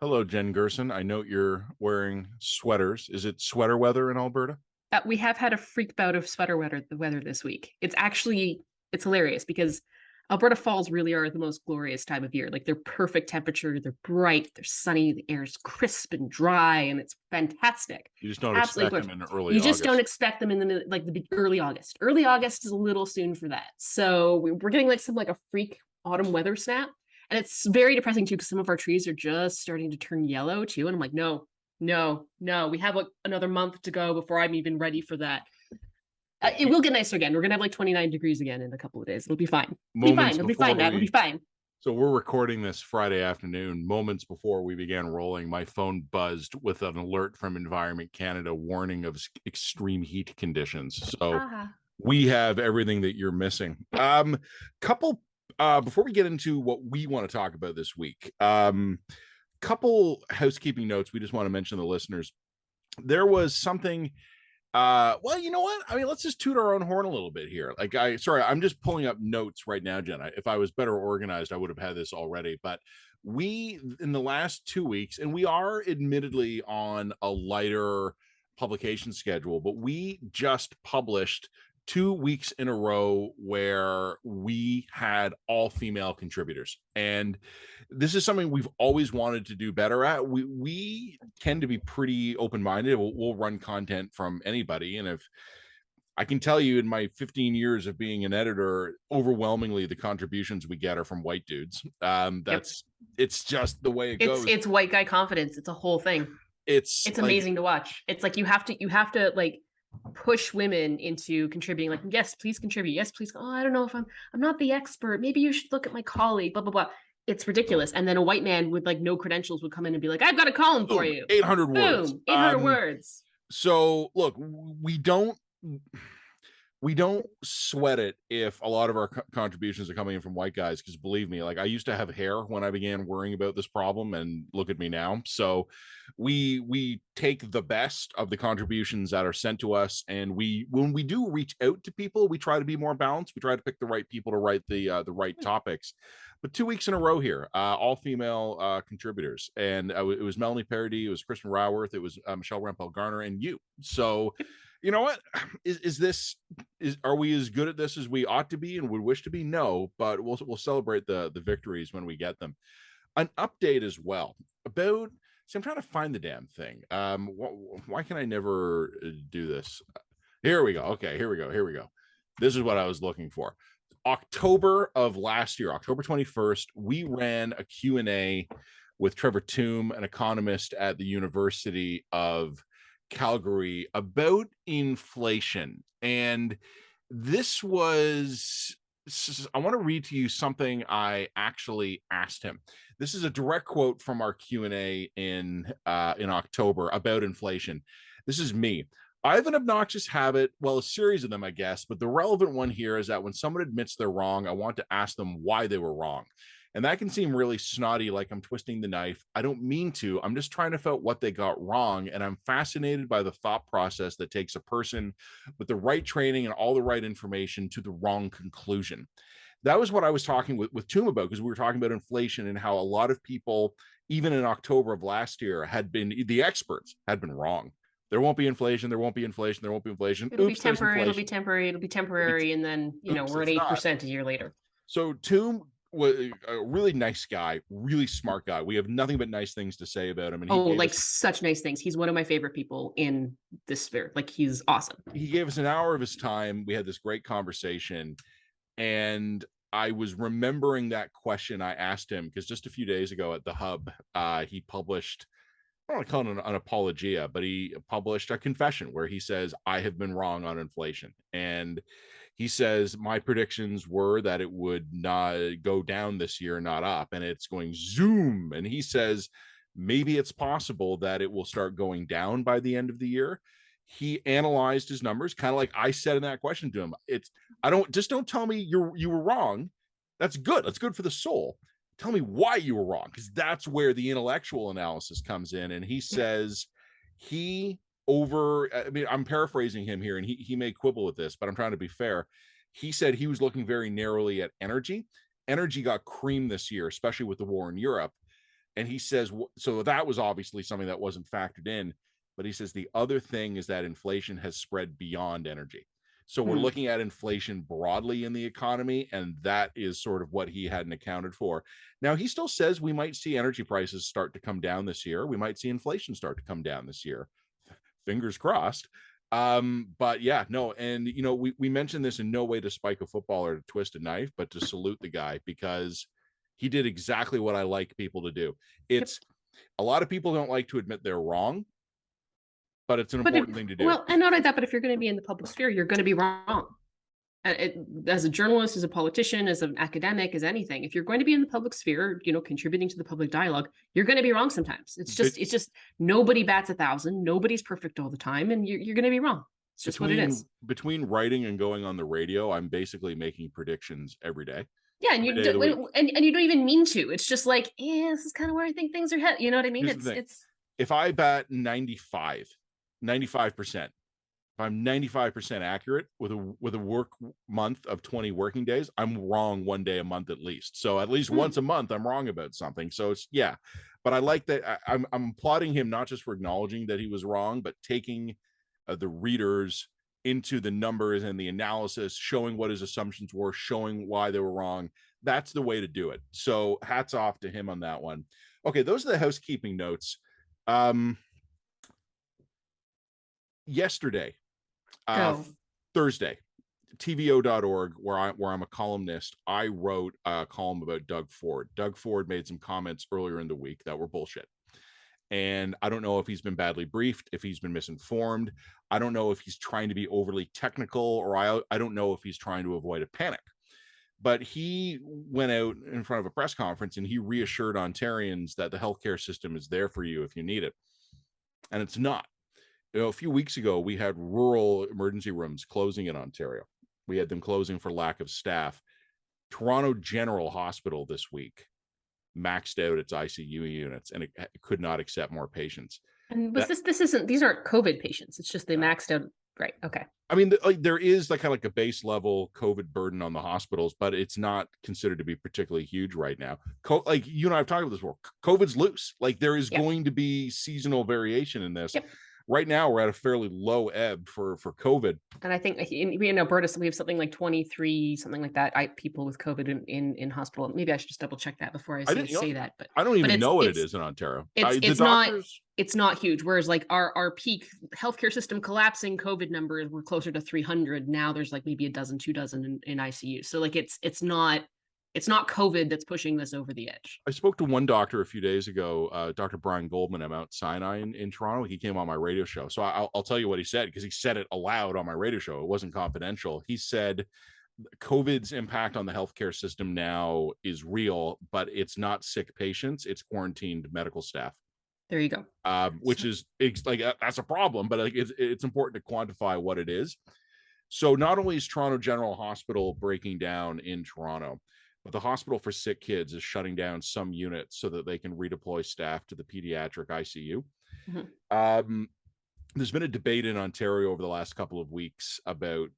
Hello, Jen Gerson. I note you're wearing sweaters. Is it sweater weather in Alberta? We have had a freak bout of sweater weather this week. It's hilarious because Alberta falls really are the most glorious time of year. Like they're perfect temperature, they're bright, they're sunny, the air's crisp and dry, and it's fantastic. You just It's don't absolutely expect them gorgeous. in early You just don't August. expect them in the early August. Early August is a little soon for that. So we're getting like a freak autumn weather snap, and it's very depressing too because some of our trees are just starting to turn yellow too. And I'm like, no, no, no. We have like another month to go before I'm even ready for that. Yeah, It will get nicer again. We're gonna have like 29 degrees again in a couple of days. It'll be fine. It'll be fine. moments It'll be fine, before Matt. It'll be we, fine. so we're recording this Friday afternoon. Moments before we began rolling, my phone buzzed with an alert from Environment Canada warning of extreme heat conditions. So Ah. we have everything that you're missing. Couple before we get into what we want to talk about this week, couple housekeeping notes we just want to mention to the listeners. There was something well, you know what? I mean, let's just toot our own horn a little bit here. I'm just pulling up notes right now, Jen. If I was better organized, I would have had this already. But we, in the last 2 weeks, and we are admittedly on a lighter publication schedule, but we just published 2 weeks in a row where we had all female contributors. And this is something we've always wanted to do better at. We tend to be pretty open minded. We'll run content from anybody, and if I can tell you, in my 15 years of being an editor, overwhelmingly the contributions we get are from white dudes. Yep. It's just the way it It's goes. it's white guy confidence. It's a whole thing. It's It's like, amazing to watch. It's like you have to like push women into contributing. Like, yes, please contribute. Yes, please. Oh, I don't know if I'm not the expert. Maybe you should look at my colleague. Blah blah blah. It's ridiculous. And then a white man with like no credentials would come in and be like, I've got a column for boom, you. 800 words. Boom, 800 words. So look, we don't sweat it if a lot of our contributions are coming in from white guys, because believe me, like, I used to have hair when I began worrying about this problem, and look at me now. So we take the best of the contributions that are sent to us, and when we do reach out to people, we try to be more balanced. We try to pick the right people to write the right topics. But 2 weeks in a row here, all female contributors, and it was Melanie Parody, it was Kristen Raworth, it was Michelle Rempel Garner, and you. So you know what, is this is are we as good at this as we ought to be and would wish to be? No, but we'll celebrate the victories when we get them. An update as well about, see, I'm trying to find the damn thing. Why can I never do this? Here we go. Okay, here we go. This is what I was looking for. October of last year, October 21st, we ran a Q&A with Trevor Toom, an economist at the University of Calgary, about inflation. And this was, I want to read to you something I actually asked him. This is a direct quote from our Q&A in October about inflation. This is me. I have an obnoxious habit, well, a series of them, I guess, but the relevant one here is that when someone admits they're wrong, I want to ask them why they were wrong. And that can seem really snotty, like I'm twisting the knife. I don't mean to. I'm just trying to find out what they got wrong. And I'm fascinated by the thought process that takes a person with the right training and all the right information to the wrong conclusion. That was what I was talking with Toom about, because we were talking about inflation and how a lot of people, even in October of last year, the experts had been wrong. There won't be inflation. There won't be inflation. There won't be inflation. It'll be Oops, there's temporary. It'll be inflation. temporary. It'll be It'll be temporary. And then, oops, we're at it's not. 8% a year later. So Toom was a really nice guy, really smart guy. We have nothing but nice things to say about him, and Oh, like such nice things. He's one of my favorite people in this sphere. Like he's awesome. he gave us an hour of his time. We had this great conversation, and I was remembering that question I asked him, because just a few days ago at the Hub, he published, I don't want to call it an apologia, but he published a confession where he says, I have been wrong on inflation. And he says, my predictions were that it would not go down this year, not up, and it's going zoom. And he says, maybe it's possible that it will start going down by the end of the year. He analyzed his numbers, kind of like I said in that question to him. Don't tell me you were wrong. That's good. That's good for the soul. Tell me why you were wrong, because that's where the intellectual analysis comes in. And he says I mean, I'm paraphrasing him here, and he may quibble with this, but I'm trying to be fair. He said he was looking very narrowly at energy. Energy got creamed this year, especially with the war in Europe. And he says, so that was obviously something that wasn't factored in. But he says the other thing is that inflation has spread beyond energy. So we're Mhm. looking at inflation broadly in the economy, and that is sort of what he hadn't accounted for. Now, he still says we might see energy prices start to come down this year. We might see inflation start to come down this year. Fingers crossed. But yeah, no, and you know, we mentioned this in no way to spike a football or to twist a knife, but to salute the guy, because he did exactly what I like people to do. Yep. It's a lot of people don't like to admit they're wrong, but it's an But important thing to do. well, and not only that, but if you're going to be in the public sphere, you're going to be wrong. As a journalist, as a politician, as an academic, as anything, if you're going to be in the public sphere, contributing to the public dialogue, you're going to be wrong sometimes. It's just nobody bats 1,000. Nobody's perfect all the time, and you're going to be wrong. It's just what it is. Between writing and going on the radio, I'm basically making predictions every day. Yeah, and Every you day of the week. do, and you don't even mean to. It's just like, this is kind of where I think things are headed. You know what I mean? Here's the thing. It's If I bat 95%, if I'm 95% accurate with a work month of 20 working days, I'm wrong one day a month at least. So at least once a month, I'm wrong about something. So it's, yeah, but I like that. I'm applauding him not just for acknowledging that he was wrong, but taking the readers into the numbers and the analysis, showing what his assumptions were, showing why they were wrong. That's the way to do it. So hats off to him on that one. Okay, those are the housekeeping notes. Yesterday, go. Thursday, tvo.org, where I'm a columnist, I wrote a column about Doug Ford. Doug Ford made some comments earlier in the week that were bullshit. And I don't know if he's been badly briefed, if he's been misinformed. I don't know if he's trying to be overly technical, or I don't know if he's trying to avoid a panic. But he went out in front of a press conference and he reassured Ontarians that the healthcare system is there for you if you need it. And it's not. A few weeks ago, we had rural emergency rooms closing in Ontario. We had them closing for lack of staff. Toronto General Hospital this week maxed out its ICU units, and it could not accept more patients. And these aren't COVID patients. It's just they maxed out. Right. Okay. I mean, there is kind of like a base level COVID burden on the hospitals, but it's not considered to be particularly huge right now. Like you and I have talked about this before. COVID's loose. Like there is going to be seasonal variation in this. Yep. Right now, we're at a fairly low ebb for COVID. And I think in Alberta, so we have something like 23, something like that, people with COVID in hospital. Maybe I should just double check that before I say that. But I don't even know what it is in Ontario. It's not huge. Whereas like our peak healthcare system collapsing COVID numbers were closer to 300. Now there's like maybe a dozen, 2 dozen in ICU. So like it's not COVID that's pushing this over the edge. I spoke to one doctor a few days ago, Dr. Brian Goldman at Mount Sinai in Toronto. He came on my radio show. So I'll tell you what he said, because he said it aloud on my radio show. It wasn't confidential. He said COVID's impact on the healthcare system now is real, but it's not sick patients. It's quarantined medical staff. There you go. Which is like, that's a problem, but like it's important to quantify what it is. So not only is Toronto General Hospital breaking down in Toronto, but the Hospital for Sick Kids is shutting down some units so that they can redeploy staff to the pediatric ICU. Mm-hmm. There's been a debate in Ontario over the last couple of weeks about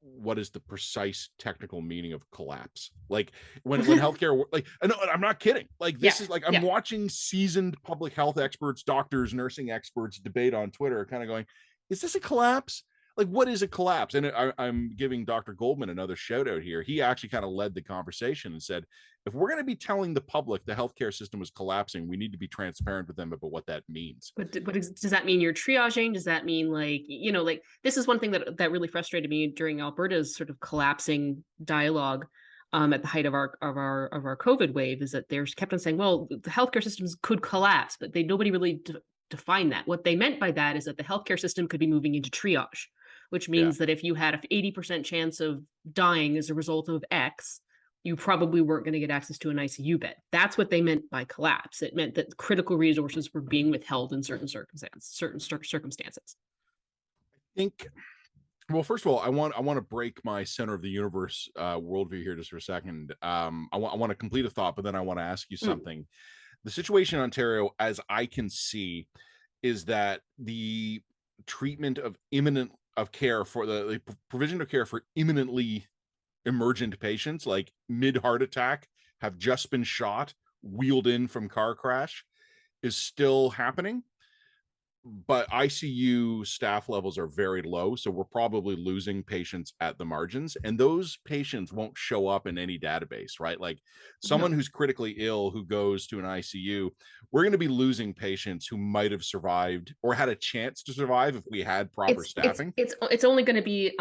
what is the precise technical meaning of collapse. Like when healthcare, like, I'm not kidding. Like this is like, I'm watching seasoned public health experts, doctors, nursing experts debate on Twitter, kind of going, is this a collapse? Like, what is a collapse? And I'm giving Dr. Goldman another shout out here. He actually kind of led the conversation and said, if we're going to be telling the public the healthcare system is collapsing, we need to be transparent with them about what that means. But does that mean you're triaging? Does that mean like this is one thing that really frustrated me during Alberta's sort of collapsing dialogue at the height of our COVID wave, is that they're kept on saying, well, the healthcare systems could collapse, but nobody really defined that. What they meant by that is that the healthcare system could be moving into triage, which means that if you had an 80% chance of dying as a result of X, you probably weren't going to get access to an ICU bed. That's what they meant by collapse. It meant that critical resources were being withheld in certain circumstances. I think, well, first of all, I want to break my center of the universe worldview here just for a second. I want to complete a thought, but then I want to ask you something. The situation in Ontario, as I can see, is that the treatment of care for the provision of care for imminently emergent patients, like mid-heart attack, have just been shot wheeled in from car crash is still happening, but ICU staff levels are very low. So we're probably losing patients at the margins, and those patients won't show up in any database, right? Like someone No. who's critically ill who goes to an ICU, we're going to be losing patients who might have survived or had a chance to survive if we had proper staffing. It's only going to be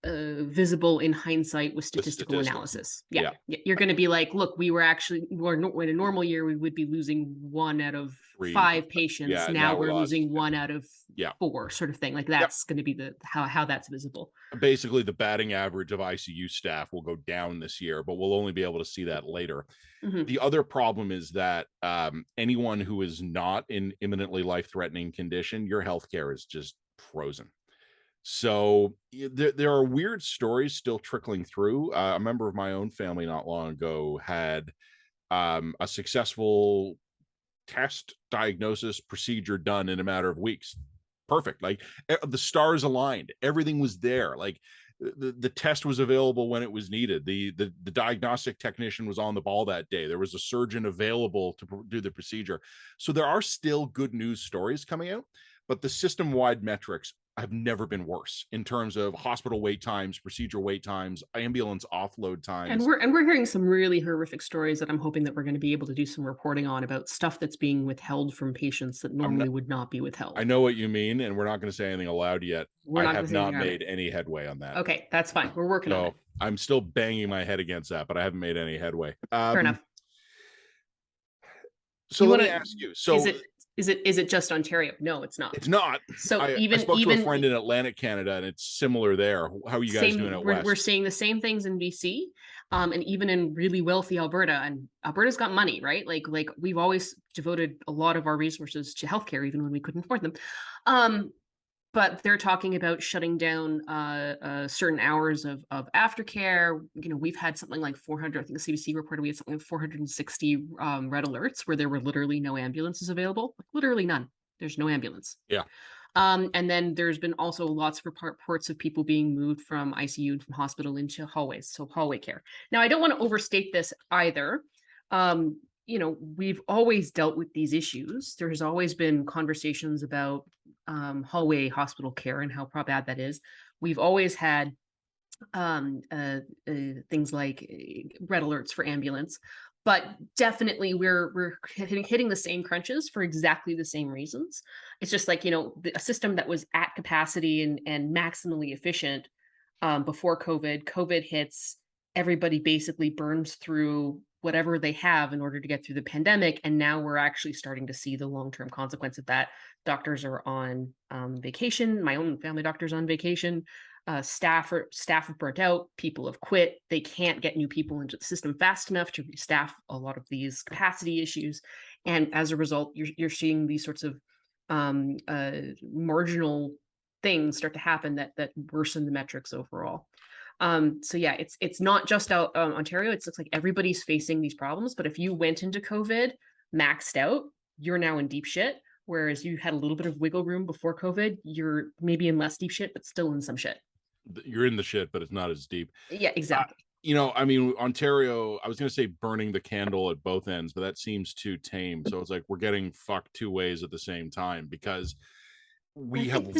visible in hindsight with The statistical statistics. analysis. Yeah, Yeah. you're going to be like, look, we were actually, in a normal year we would be losing 1 out of Three. 5 patients. Yeah. Now Now we're we're lost. losing 1 out of Yeah. 4, sort of thing. Like Yep. that's going to be the how that's visible. Basically, the batting average of ICU staff will go down this year, but we'll only be able to see that later. Mm-hmm. The other problem is that anyone who is not in imminently life-threatening condition, your healthcare is just frozen. So there are weird stories still trickling through. A member of my own family not long ago had a successful test, diagnosis, procedure done in a matter of weeks. Perfect. Like the stars aligned. Everything was there. Like the test was available when it was needed. The diagnostic technician was on the ball that day. There was a surgeon available to do the procedure. So there are still good news stories coming out, but the system-wide metrics have never been worse in terms of hospital wait times, procedure wait times, ambulance offload times. And we're hearing some really horrific stories that I'm hoping that we're going to be able to do some reporting on, about stuff that's being withheld from patients that normally would not be I withheld. know what you mean, and we're not going to say anything aloud yet. We're I not going have to say anything not on made it. any headway on that. Okay, that's fine. We're working on it. So I'm still banging my head against that, but I haven't made any headway. Fair enough. So You let want me to? ask you. So Is it just Ontario? No, it's not. it's not. So I spoke to a friend in Atlantic Canada, and it's similar there. How are you guys doing same, at we're West? seeing the same things in BC, and even in really wealthy Alberta. And Alberta's got money, right? Like we've always devoted a lot of our resources to healthcare, even when we couldn't afford them. But they're talking about shutting down certain hours of aftercare. You know, we've had something like 400. I think the CBC reported we had something like 460 red alerts where there were literally no ambulances available. Like literally none. There's no ambulance. Yeah. And then there's been also lots of reports of people being moved from ICU and from hospital into hallways, so hallway care. Now, I don't want to overstate this either. You know, we've always dealt with these issues. There's always been conversations about hallway hospital care and how bad that is. We've always had things like red alerts for ambulance, but definitely we're hitting the same crunches for exactly the same reasons. It's just like, you know, a system that was at capacity and maximally efficient before COVID hits, everybody basically burns through whatever they have in order to get through the pandemic, and now we're actually starting to see the long-term consequence of that. Doctors are on vacation. My own family doctor's on vacation. Staff have burnt out. People have quit. They can't get new people into the system fast enough to restaff a lot of these capacity issues, and as a result, you're seeing these sorts of marginal things start to happen that worsen the metrics overall. So yeah, it's not just out Ontario. It looks like everybody's facing these problems. But if you went into COVID maxed out, you're now in deep shit. Whereas you had a little bit of wiggle room before COVID, you're maybe in less deep shit, but still in some shit. You're in the shit, but it's not as deep. Yeah, exactly. You know, I mean, Ontario, I was going to say burning the candle at both ends, but that seems too tame. So it's like we're getting fucked two ways at the same time, because we have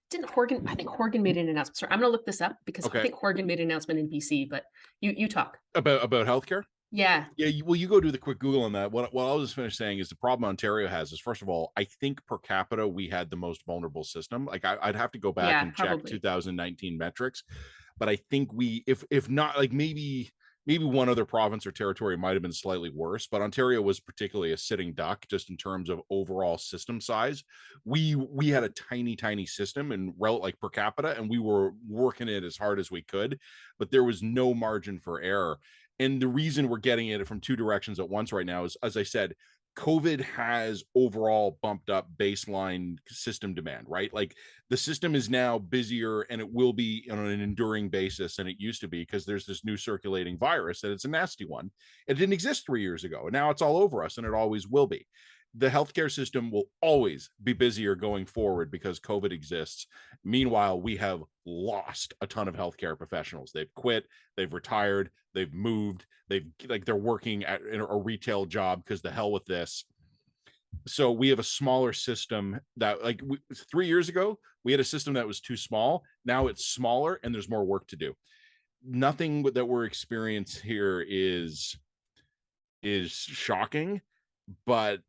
didn't Horgan? I think Horgan made an announcement. Sorry, I'm gonna look this up because I think Horgan made an announcement in BC. But you talk about healthcare. Yeah. Yeah. Well, you go do the quick Google on that. What I'll just finish saying is the problem Ontario has is, first of all, I think per capita we had the most vulnerable system. Like I'd have to go back and check 2019 metrics, but I think we, if not, like maybe one other province or territory might have been slightly worse, but Ontario was particularly a sitting duck just in terms of overall system size. We had a tiny system and like per capita, and we were working it as hard as we could, but there was no margin for error. And the reason we're getting it from two directions at once right now is, as I said, COVID has overall bumped up baseline system demand, right? Like the system is now busier, and it will be on an enduring basis than it used to be, because there's this new circulating virus, and it's a nasty one. It didn't exist 3 years ago, and now it's all over us, and it always will be. the healthcare system will always be busier going forward because COVID exists. Meanwhile, we have lost a ton of healthcare professionals. They've quit, they've retired, they've moved, they're working at a retail job because the hell with this. So we have a smaller system that 3 years ago, we had a system that was too small. Now it's smaller and there's more work to do. Nothing that we're experiencing here is shocking, but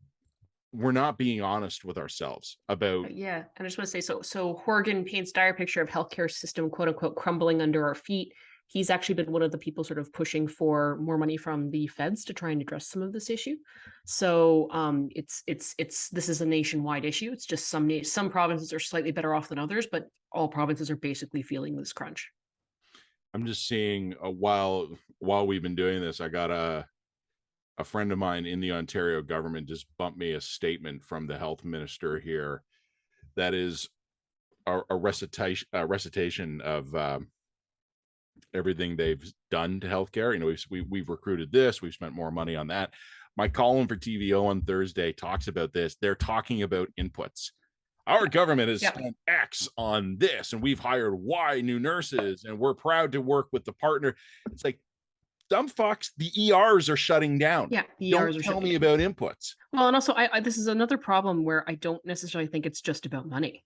we're not being honest with ourselves about. Yeah, and I just want to say, so Horgan paints dire picture of healthcare system, quote unquote, crumbling under our feet. He's actually been one of the people sort of pushing for more money from the feds to try and address some of this issue. So it's this is a nationwide issue. It's just some provinces are slightly better off than others, but all provinces are basically feeling this crunch. I'm just seeing while we've been doing this, I got a friend of mine in the Ontario government just bumped me a statement from the health minister here that is a recitation of everything they've done to healthcare. You know, we've recruited this, we've spent more money on that. My column for TVO on Thursday talks about this. They're talking about inputs. Our government has spent X on this, and we've hired Y new nurses, and we're proud to work with the partner. It's like, dumb fucks, the ERs are shutting down. Yeah, the ERs don't tell me about inputs. Well, and also, this is another problem where I don't necessarily think it's just about money.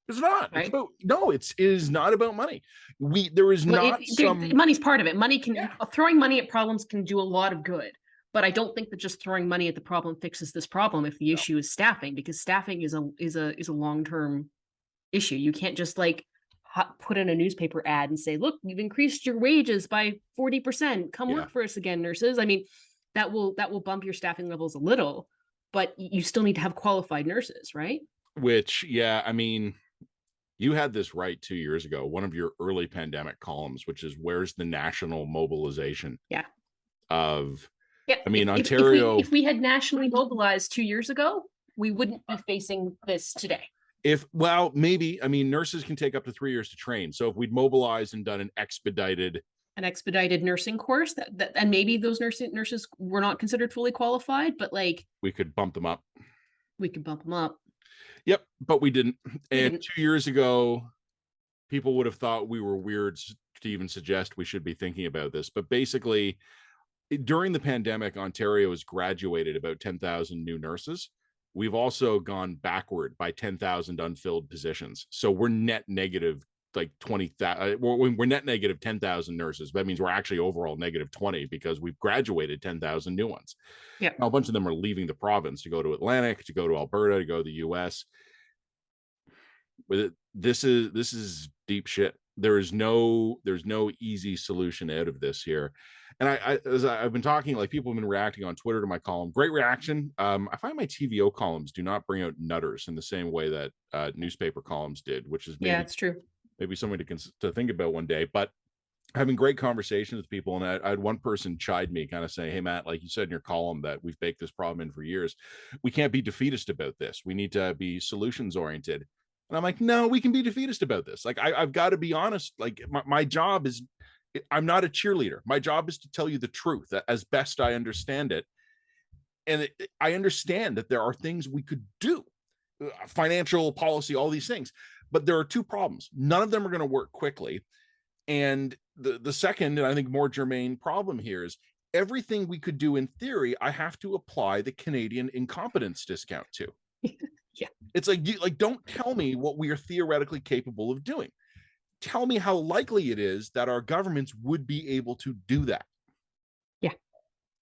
It's not. Right? It is not about money. Money's part of it. Money can throwing money at problems can do a lot of good, but I don't think that just throwing money at the problem fixes this problem. If the issue is staffing, because staffing is a long-term issue. You can't just put in a newspaper ad and say, "Look, we've increased your wages by 40%. Come work for us again, nurses." I mean, that will bump your staffing levels a little, but you still need to have qualified nurses, right? Which, I mean, you had this right 2 years ago, one of your early pandemic columns, which is where's the national mobilization? I mean, Ontario. If we had nationally mobilized 2 years ago, we wouldn't be facing this today. Maybe. I mean, nurses can take up to 3 years to train. So if we'd mobilized and done an expedited nursing course, that and maybe those nurses were not considered fully qualified, but we could bump them up. Yep, but we didn't. And 2 years ago, people would have thought we were weird to even suggest we should be thinking about this. But basically, during the pandemic, Ontario has graduated about 10,000 new nurses. We've also gone backward by 10,000 unfilled positions. So we're net negative 20,000. We're net negative 10,000 nurses. That means we're actually overall negative 20 because we've graduated 10,000 new ones. Yeah. Now, a bunch of them are leaving the province to go to Atlantic, to go to Alberta, to go to the US. This is deep shit. There's no easy solution out of this here. And as I've been talking, people have been reacting on Twitter to my column. Great reaction. I find my TVO columns do not bring out nutters in the same way that newspaper columns did, which is it's true. Maybe something to think about one day. But having great conversations with people, and I had one person chide me, kind of saying, "Hey Matt, like you said in your column that we've baked this problem in for years. We can't be defeatist about this. We need to be solutions oriented." And I'm like, no, we can be defeatist about this. I've got to be honest. My job is, I'm not a cheerleader. My job is to tell you the truth as best I understand it. And I understand that there are things we could do, financial policy, all these things. But there are two problems. None of them are going to work quickly. And the second, and I think more germane problem here is everything we could do in theory, I have to apply the Canadian incompetence discount to. Yeah. It's don't tell me what we are theoretically capable of doing. Tell me how likely it is that our governments would be able to do that. Yeah.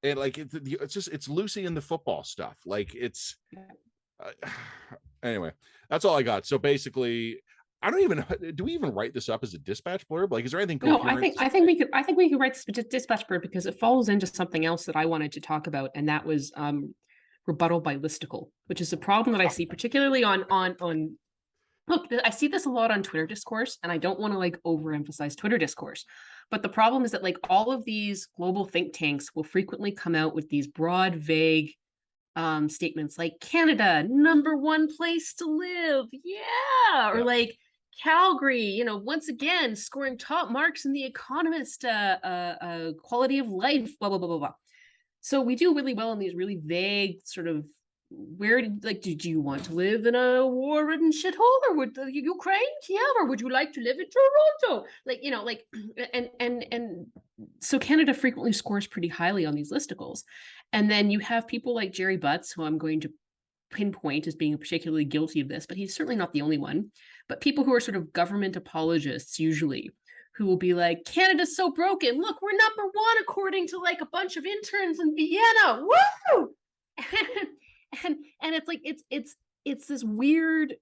And it's Lucy in the football stuff. Anyway, that's all I got. So basically, do we even write this up as a dispatch blurb? Is there anything coherent? No, I think we could write this dispatch blurb because it falls into something else that I wanted to talk about, and that was rebuttal by listicle, which is a problem that I see particularly on look, I see this a lot on Twitter discourse, and I don't want to overemphasize Twitter discourse, but the problem is that all of these global think tanks will frequently come out with these broad, vague statements like Canada, #1 place to live. Yeah. Or Calgary, once again, scoring top marks in the Economist quality of life, blah, blah, blah, blah, blah. So we do really well in these really vague sort of did you want to live in a war-ridden shithole, or would Ukraine, Kiev, or would you like to live in Toronto? Like, and so Canada frequently scores pretty highly on these listicles. And then you have people like Jerry Butts, who I'm going to pinpoint as being particularly guilty of this, but he's certainly not the only one. But people who are sort of government apologists, usually, who will be like, Canada's so broken. Look, we're number one according to like a bunch of interns in Vienna. Woo! And it's like it's this weird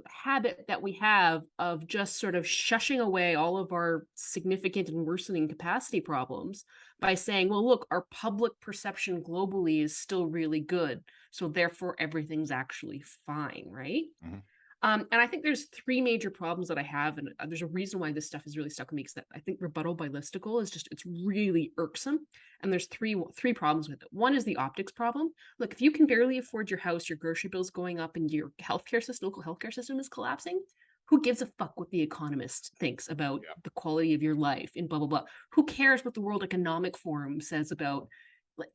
habit that we have of just sort of shushing away all of our significant and worsening capacity problems by saying, well, look, our public perception globally is still really good, so therefore everything's actually fine, right? Mm-hmm. And I think there's three major problems that I have, and there's a reason why this stuff is really stuck with me, because I think rebuttal by listicle is just, it's really irksome. And there's three problems with it. One is the optics problem. Look, if you can barely afford your house, your grocery bill's going up, and your healthcare system, local healthcare system is collapsing, who gives a fuck what the Economist thinks about the quality of your life in blah, blah, blah? Who cares what the World Economic Forum says about, like,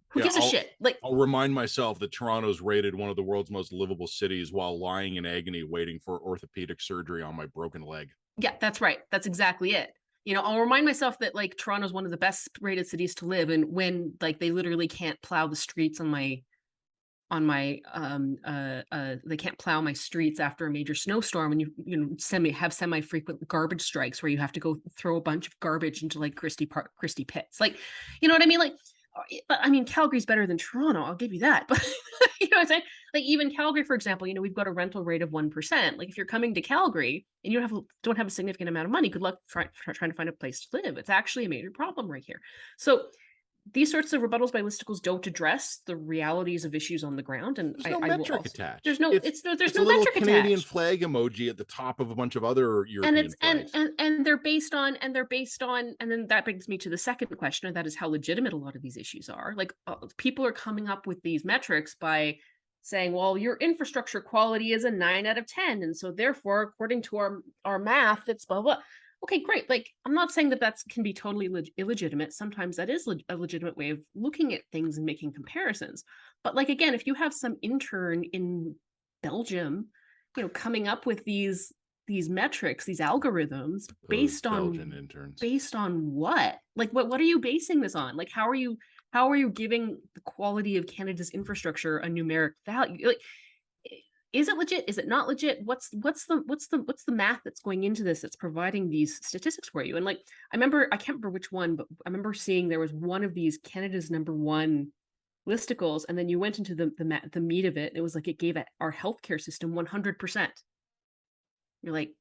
who gives a shit? Like, I'll remind myself that Toronto's rated one of the world's most livable cities while lying in agony waiting for orthopedic surgery on my broken leg. Yeah, that's right. That's exactly it. I'll remind myself that like Toronto's one of the best rated cities to live in, when like they literally can't plow the streets on my they can't plow my streets after a major snowstorm, and you have semi-frequent garbage strikes where you have to go throw a bunch of garbage into like Christie pits. Like, you know what I mean? Like, I mean, Calgary's better than Toronto, I'll give you that. But you know what I'm saying? Like, even Calgary, for example, we've got a rental rate of 1%. Like, if you're coming to Calgary and you don't have a significant amount of money, good luck trying to find a place to live. It's actually a major problem right here. So these sorts of rebuttals by listicles don't address the realities of issues on the ground, and there's no metric attached. There's no it's no little metric Canadian attached. flag emoji at the top of a bunch of other European flags. And they're based on, and then that brings me to the second question, and that is how legitimate a lot of these issues are. Like, people are coming up with these metrics by saying, well, your infrastructure quality is a 9 out of 10, and so therefore, according to our math, it's blah blah. Okay, great. Like, I'm not saying that can be totally illegitimate. Sometimes that is a legitimate way of looking at things and making comparisons. But like, again, if you have some intern in Belgium, coming up with these metrics, these algorithms based on what? Like, what are you basing this on? Like, how are you giving the quality of Canada's infrastructure a numeric value? Like, is it legit? Is it not legit? What's the math that's going into this that's providing these statistics for you? And like, I can't remember which one, but I remember seeing there was one of these Canada's #1 listicles, and then you went into the meat of it. It was like, it gave our healthcare system 100%. You're like,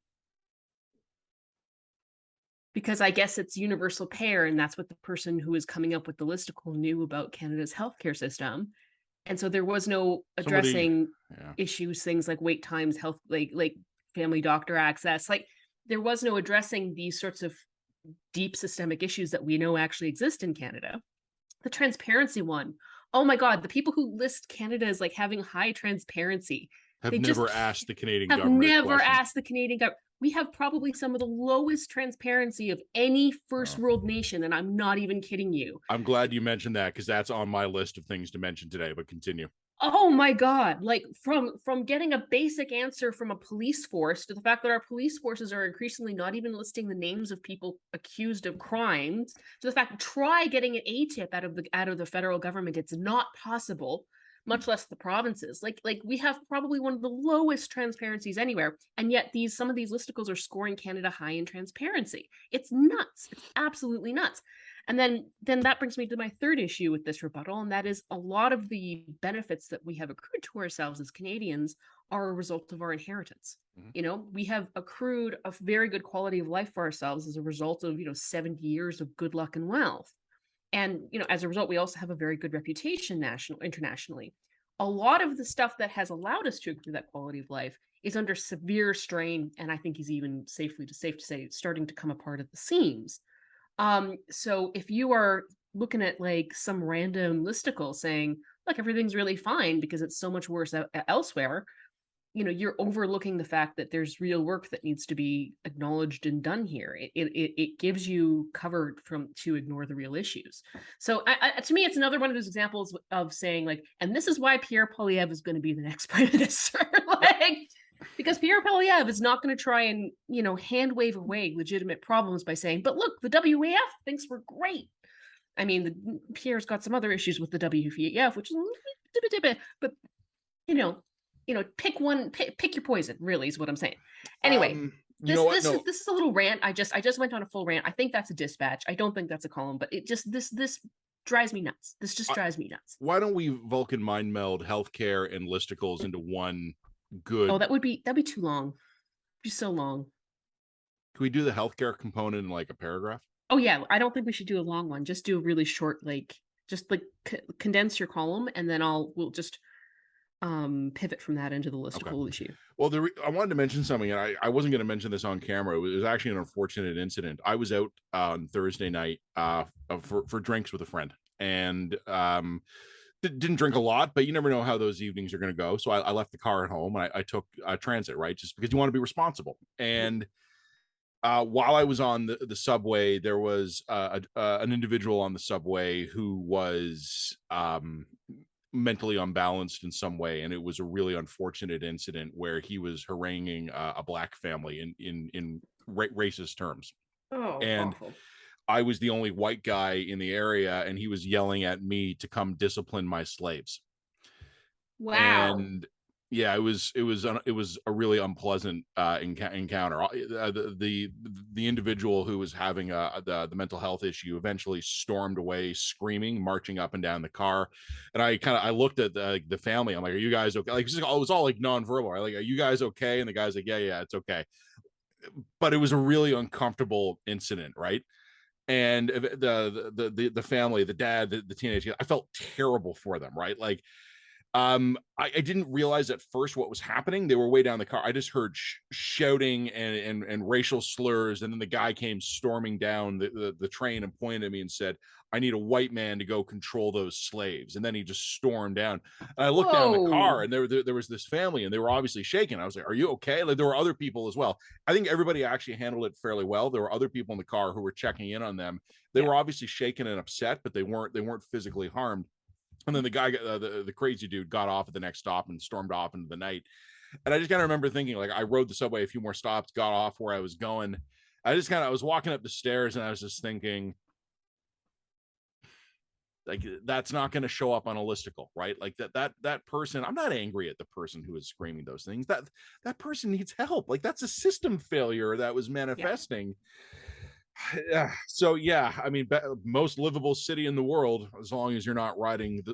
because I guess it's universal payer, and that's what the person who is coming up with the listicle knew about Canada's healthcare system. And so there was no addressing issues, things like wait times, health, like family doctor access. Like, there was no addressing these sorts of deep systemic issues that we know actually exist in Canada. The transparency one. Oh my God, the people who list Canada as like having high transparency have never asked the Canadian government. Never asked the Canadian government. We have probably some of the lowest transparency of any first world nation, and I'm not even kidding you. I'm glad you mentioned that, because that's on my list of things to mention today, but continue. Oh my God. Like, from getting a basic answer from a police force to the fact that our police forces are increasingly not even listing the names of people accused of crimes, to the fact, try getting an ATIP out of the federal government. It's not possible, much less the provinces. Like we have probably one of the lowest transparencies anywhere, and yet some of these listicles are scoring Canada high in transparency. It's nuts. It's absolutely nuts. And then that brings me to my third issue with this rebuttal, and that is, a lot of the benefits that we have accrued to ourselves as Canadians are a result of our inheritance. Mm-hmm. We have accrued a very good quality of life for ourselves as a result of 70 years of good luck and wealth. And, as a result, we also have a very good reputation internationally. A lot of the stuff that has allowed us to accrue that quality of life is under severe strain, and I think is even safe to say starting to come apart at the seams. So if you are looking at like some random listicle saying, look, everything's really fine because it's so much worse elsewhere, you're overlooking the fact that there's real work that needs to be acknowledged and done here. It gives you cover to ignore the real issues. So to me, it's another one of those examples of saying like, and this is why Pierre Poilievre is going to be the next prime minister. Like, because Pierre Poilievre is not going to try and, hand wave away legitimate problems by saying, but look, the WEF thinks we're great. I mean, Pierre's got some other issues with the WEF, which is, but pick one, pick your poison, really is what I'm saying. Anyway, this is a little rant. I just went on a full rant. I think that's a dispatch. I don't think that's a column, but it just, this drives me nuts. This just drives me nuts. Why don't we Vulcan mind meld healthcare and listicles into one good? Oh, that'd be too long. It'd be so long. Can we do the healthcare component in like a paragraph? Oh yeah, I don't think we should do a long one. Just do a really short, just condense your column, and then we'll just pivot from that into the listicle issue. Well, I wanted to mention something, and I wasn't going to mention this on camera. It was actually an unfortunate incident. I was out on Thursday night for drinks with a friend, and didn't drink a lot, but you never know how those evenings are going to go. So I left the car at home, and I took transit, right, just because you want to be responsible. And while I was on the subway, there was an individual on the subway who was mentally unbalanced in some way, and it was a really unfortunate incident where he was haranguing a black family in racist terms. Oh, and awful. I was the only white guy in the area, and he was yelling at me to come discipline my slaves. Wow. And yeah, it was a really unpleasant encounter. The individual who was having the mental health issue eventually stormed away, screaming, marching up and down the car. And I looked at the family. I'm like, "Are you guys okay?" Like, it was all like nonverbal. Right? Like, "Are you guys okay?" And the guy's like, "Yeah, it's okay." But it was a really uncomfortable incident, right? And the family, the dad, the teenage kid, I felt terrible for them, right? Like, I didn't realize at first what was happening. They were way down the car. I just heard shouting and racial slurs, and then the guy came storming down the train and pointed at me and said, "I need a white man to go control those slaves." And then he just stormed down. And I looked down the car, and there was this family, and they were obviously shaking. I was like, "Are you okay?" Like, there were other people as well. I think everybody actually handled it fairly well. There were other people in the car who were checking in on them. They were obviously shaken and upset, but they weren't physically harmed. And then the guy, the crazy dude, got off at the next stop and stormed off into the night. And I just kind of remember thinking, like, I rode the subway a few more stops, got off where I was going. I was walking up the stairs, and I was just thinking, like, that's not going to show up on a listicle, right? Like, that person, I'm not angry at the person who is screaming those things. That person needs help. Like, that's a system failure that was manifesting. Yeah. So yeah, I mean, most livable city in the world, as long as you're not riding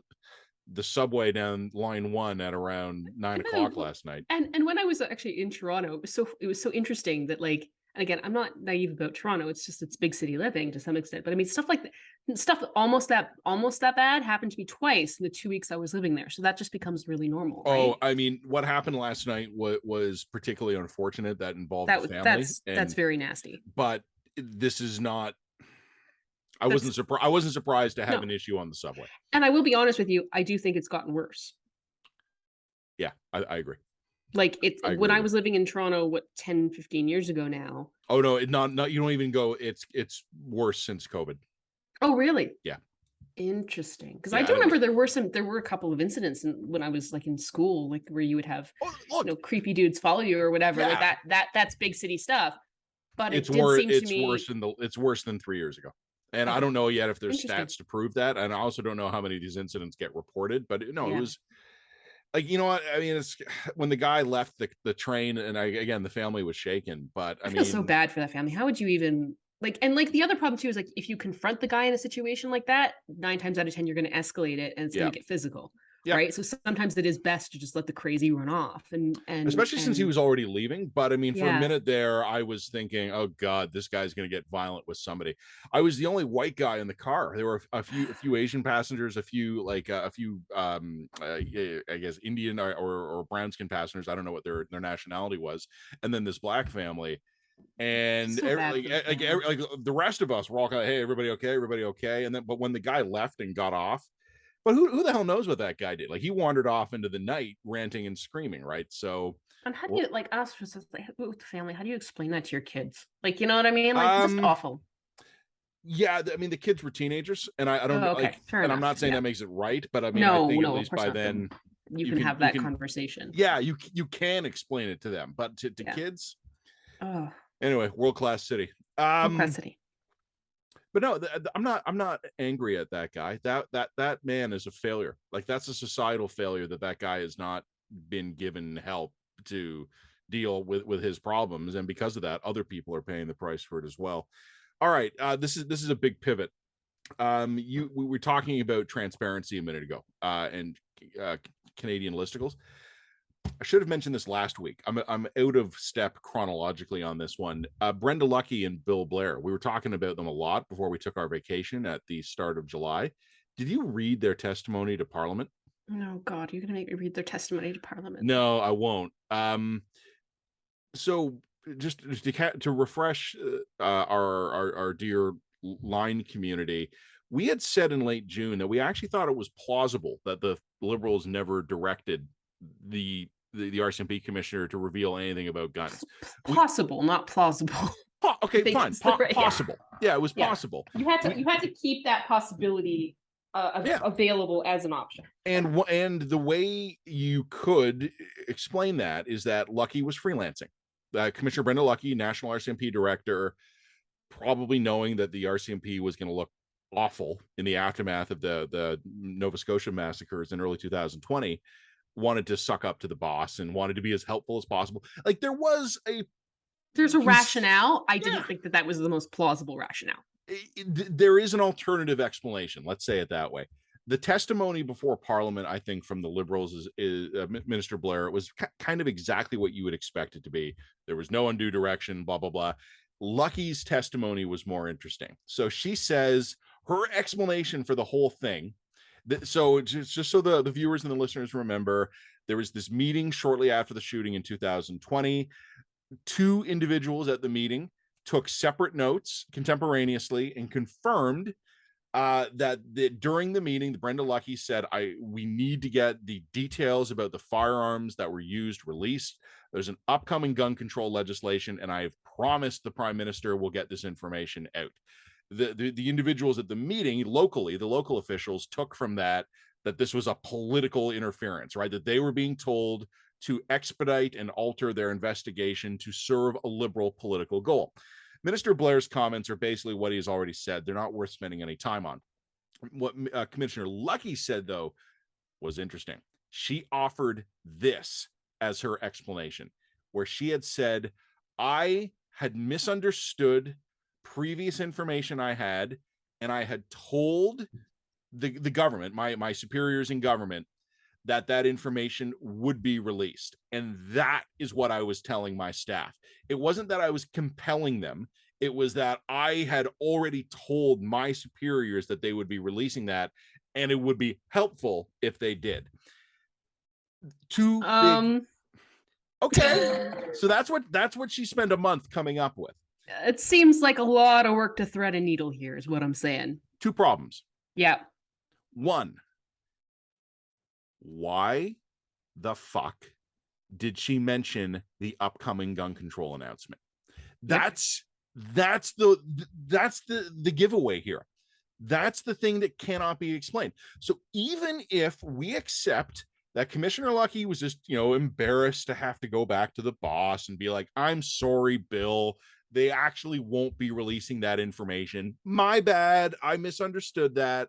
the subway down line 1 at around 9 o'clock last night. And when I was actually in Toronto, it was so interesting that, like, and again, I'm not naive about Toronto. It's just, it's big city living to some extent. But I mean, stuff like that, stuff almost that bad happened to me twice in the 2 weeks I was living there. So that just becomes really normal. Right? Oh, I mean, what happened last night was particularly unfortunate. That involved the family. That's very nasty. But this is not. I wasn't surprised to have an issue on the subway. And I will be honest with you, I do think it's gotten worse. Yeah, I agree. Like, when I was living in Toronto, 10, 15 years ago now. Oh no, not you don't even go. It's worse since COVID. Oh really? Yeah. Interesting, because I do remember there were a couple of incidents when I was like in school, like where you would have creepy dudes follow you or whatever. Yeah. Like that's big city stuff. But it's worse than 3 years ago. And I don't know yet if there's stats to prove that. And I also don't know how many of these incidents get reported. But it was like, you know what? I mean, it's when the guy left the train, and again, the family was shaken. But I feel so bad for that family. How would you even the other problem too is, like, if you confront the guy in a situation like that, 9 times out of 10 you're going to escalate it, and it's going to get physical. Yep. Right. So sometimes it is best to just let the crazy run off, and especially since he was already leaving. But I mean, for a minute there, I was thinking, oh God, this guy's going to get violent with somebody. I was the only white guy in the car. There were a few Asian passengers, a few I guess Indian or brown skin passengers. I don't know what their nationality was. And then this black family. And so the rest of us were all kind of, hey, everybody okay? And then, but when the guy left and got off, But who the hell knows what that guy did? Like, he wandered off into the night ranting and screaming, right? So, And how do you like us with the family? How do you explain that to your kids? Like, you know what I mean? Like, just um, awful. yeah, I mean, the kids were teenagers, and I don't Oh, like, okay, fair and I'm enough. not saying Yeah. that makes it right, but I mean, I No, think at no, of least course by not. then You can have you that can, conversation. yeah, you can explain it to them, but to Yeah. kids, Oh, anyway, world class city. capacity. But no, I'm not angry at that guy. That man is a failure. Like, that's a societal failure that guy has not been given help to deal with his problems, and because of that, other people are paying the price for it as well. All right, this is a big pivot. We were talking about transparency a minute ago, and uh, Canadian listicles. I should have mentioned this last week. I'm out of step chronologically on this one. Brenda Lucki and Bill Blair. We were talking about them a lot before we took our vacation at the start of July. Did you read their testimony to Parliament? Oh God, you're gonna make me read their testimony to Parliament. No, I won't. So just to refresh our dear line community, we had said in late June that we actually thought it was plausible that the Liberals never directed the RCMP commissioner to reveal anything about guns. Possible, not plausible. Okay, fine. Possible. Yeah, it was Yeah. possible. You had to keep that possibility available as an option. And the way you could explain that is that Lucki was freelancing. Commissioner Brenda Lucki, National RCMP Director, probably knowing that the RCMP was going to look awful in the aftermath of the Nova Scotia massacres in early 2020, wanted to suck up to the boss and wanted to be as helpful as possible. Like, there's a rationale. I didn't think that was the most plausible rationale. There is an alternative explanation. Let's say it that way. The testimony before Parliament, I think, from the Liberals is Minister Blair. It was kind of exactly what you would expect it to be. There was no undue direction, blah, blah, blah. Lucky's testimony was more interesting. So she says her explanation for the whole thing. So just so the viewers and the listeners remember, there was this meeting shortly after the shooting in 2020. Two individuals at the meeting took separate notes contemporaneously and confirmed that during the meeting, Brenda Lucki said, we need to get the details about the firearms that were used released. There's an upcoming gun control legislation, and I've promised the Prime Minister will get this information out. The individuals at the meeting locally, the local officials, took from that this was a political interference, right? That they were being told to expedite and alter their investigation to serve a Liberal political goal. Minister Blair's comments are basically what he's already said. They're not worth spending any time on. What Commissioner Lucki said, though, was interesting. She offered this as her explanation, where she had said, I had misunderstood previous information I had, and I had told the government, my superiors in government, that information would be released. And that is what I was telling my staff. It wasn't that I was compelling them. It was that I had already told my superiors that they would be releasing that, and it would be helpful if they did. Too big. Okay. So that's what she spent a month coming up with. It seems like a lot of work to thread a needle here, is what I'm saying. Two problems. Yeah. One, why the fuck did she mention the upcoming gun control announcement? That's the giveaway here. That's the thing that cannot be explained. So even if we accept that Commissioner Lucki was just, embarrassed to have to go back to the boss and be like, I'm sorry, Bill, they actually won't be releasing that information. My bad. I misunderstood that.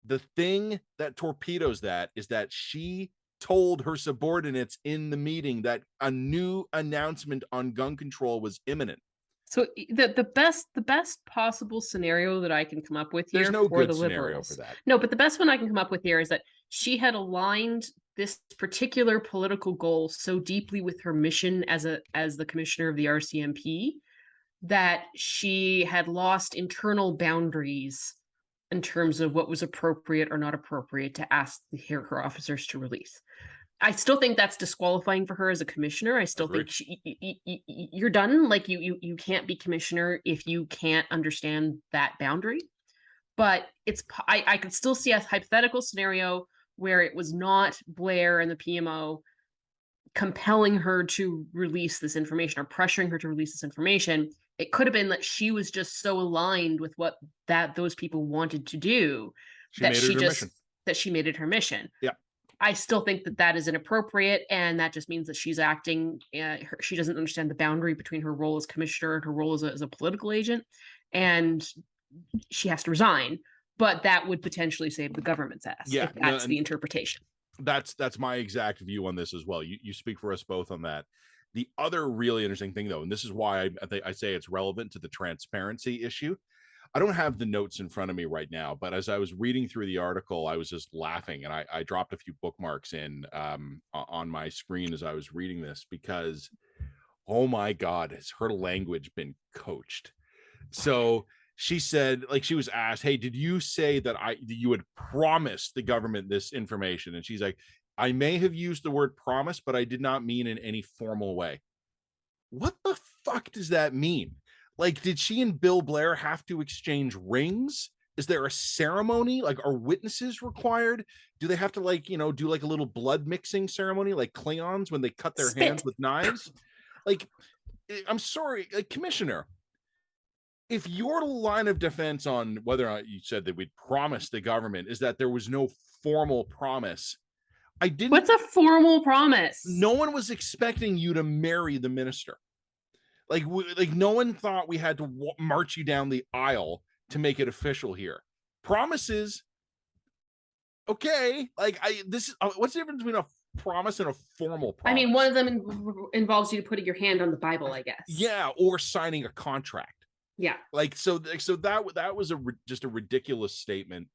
The thing that torpedoes that is that she told her subordinates in the meeting that a new announcement on gun control was imminent. So the best possible scenario that I can come up with here, there's no for good the scenario Liberals, for that. No, but the best one I can come up with here is that she had aligned this particular political goal so deeply with her mission as the commissioner of the RCMP that she had lost internal boundaries in terms of what was appropriate or not appropriate to ask her officers to release. I still think that's disqualifying for her as a commissioner. I still think you're done. Like you can't be commissioner if you can't understand that boundary. but I could still see a hypothetical scenario where it was not Blair and the PMO compelling her to release this information or pressuring her to release this information. It could have been that she was just so aligned with what those people wanted to do She that made it her mission. she made it her mission. Yeah. I still think that is inappropriate, and that just means that she's acting. She doesn't understand the boundary between her role as commissioner and her role as a political agent, and she has to resign. But that would potentially save the government's ass if that's the interpretation. That's my exact view on this as well. You speak for us both on that. The other really interesting thing, though, and this is why I say it's relevant to the transparency issue. I don't have the notes in front of me right now, but as I was reading through the article, I was just laughing, and I dropped a few bookmarks in on my screen as I was reading this, because, oh my God, has her language been coached? So she said, like, she was asked, hey, did you say that you had promised the government this information? And she's like, I may have used the word promise, but I did not mean in any formal way. What the fuck does that mean? Like, did she and Bill Blair have to exchange rings? Is there a ceremony? Like, are witnesses required? Do they have to, like, do like a little blood mixing ceremony, like Klingons when they cut their hands with knives? Like, I'm sorry, Commissioner, if your line of defense on whether or not you said that we'd promised the government is that there was no formal promise, What's a formal promise? No one was expecting you to marry the minister. Like no one thought we had to march you down the aisle to make it official here. Promises, okay. Like what's the difference between a promise and a formal promise? I mean, one of them involves you putting your hand on the Bible, I guess. Yeah, or signing a contract. Yeah. Like so that was just a ridiculous statement.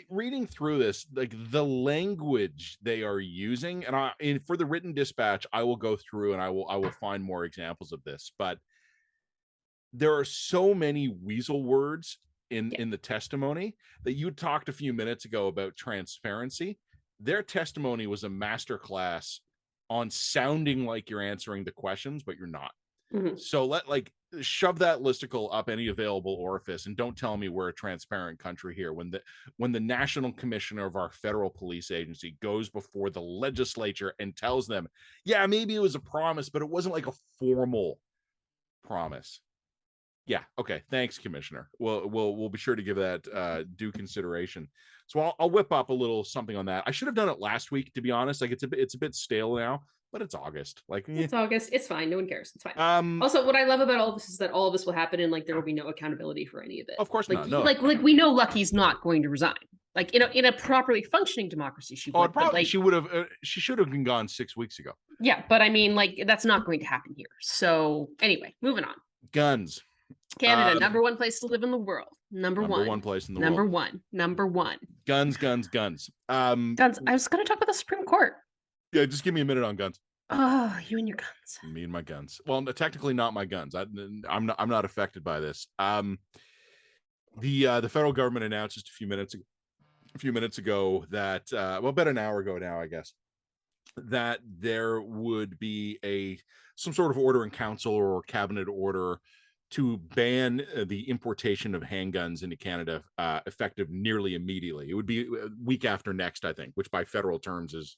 Reading through this, like the language they are using, and for the written dispatch, I will go through and I will find more examples of this, but there are so many weasel words in the testimony that you talked a few minutes ago about transparency. Their testimony was a masterclass on sounding like you're answering the questions, but you're not. Mm-hmm. So shove that listicle up any available orifice, and don't tell me we're a transparent country here when the national commissioner of our federal police agency goes before the legislature and tells them, yeah, maybe it was a promise, but it wasn't like a formal promise. Yeah, okay, thanks, Commissioner. We'll be sure to give that due consideration. So I'll whip up a little something on that. I should have done it last week, to be honest. Like it's a bit stale now, but it's August. Like it's August. It's fine. No one cares. It's fine. Also, what I love about all of this is that all of this will happen, and like there will be no accountability for any of it. Of course not. No. Like we know Lucky's not going to resign. Like in a properly functioning democracy, she would. She would have. She should have been gone 6 weeks ago. Yeah, but I mean, like that's not going to happen here. So anyway, moving on. Guns. Canada, number one place to live in the world. Number one place in the world. Number one. Guns. Guns. I was going to talk about the Supreme Court. Yeah, just give me a minute on guns. Oh, you and your guns. Me and my guns. Well, technically not my guns. I'm not affected by this. The federal government announced just a few minutes ago that about an hour ago now, I guess, that there would be some sort of order in council or cabinet order to ban the importation of handguns into Canada, effective nearly immediately. It would be a week after next, I think, which by federal terms is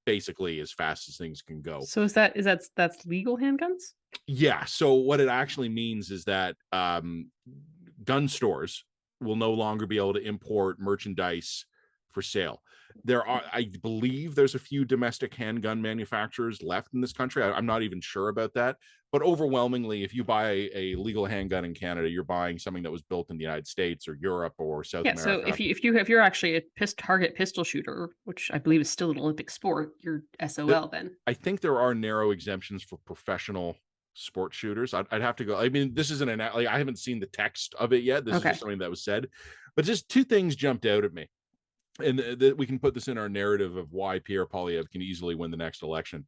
basically as fast as things can go. So that's legal handguns? Yeah. So what it actually means is that gun stores will no longer be able to import merchandise for sale. I believe there's a few domestic handgun manufacturers left in this country. I'm not even sure about that, but overwhelmingly, if you buy a legal handgun in Canada, you're buying something that was built in the United States or Europe or South America. So if you're actually a target pistol shooter, which I believe is still an Olympic sport, you're SOL then. I think there are narrow exemptions for professional sport shooters. I'd have to go. I mean, this isn't I haven't seen the text of it yet. This is just something that was said, but just two things jumped out at me. And we can put this in our narrative of why Pierre Poilievre can easily win the next election.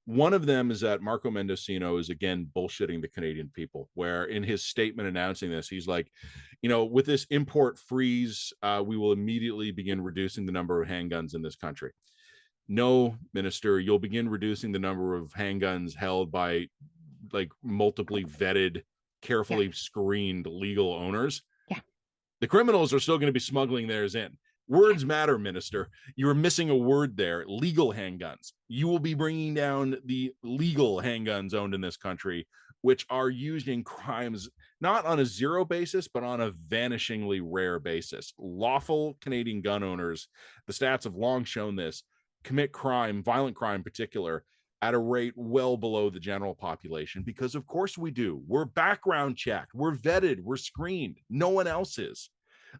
One of them is that Marco Mendocino is again bullshitting the Canadian people, where in his statement announcing this, he's like, with this import freeze, we will immediately begin reducing the number of handguns in this country. No, Minister, you'll begin reducing the number of handguns held by like multiply vetted, carefully screened legal owners. The criminals are still going to be smuggling theirs in. Words matter, minister. You were missing a word there. Legal handguns. You will be bringing down the legal handguns owned in this country, which are used in crimes not on a zero basis, but on a vanishingly rare basis. Lawful Canadian gun owners, the stats have long shown this, commit crime, violent crime in particular, at a rate well below the general population, because of course we do. We're background checked, we're vetted, we're screened. No one else is.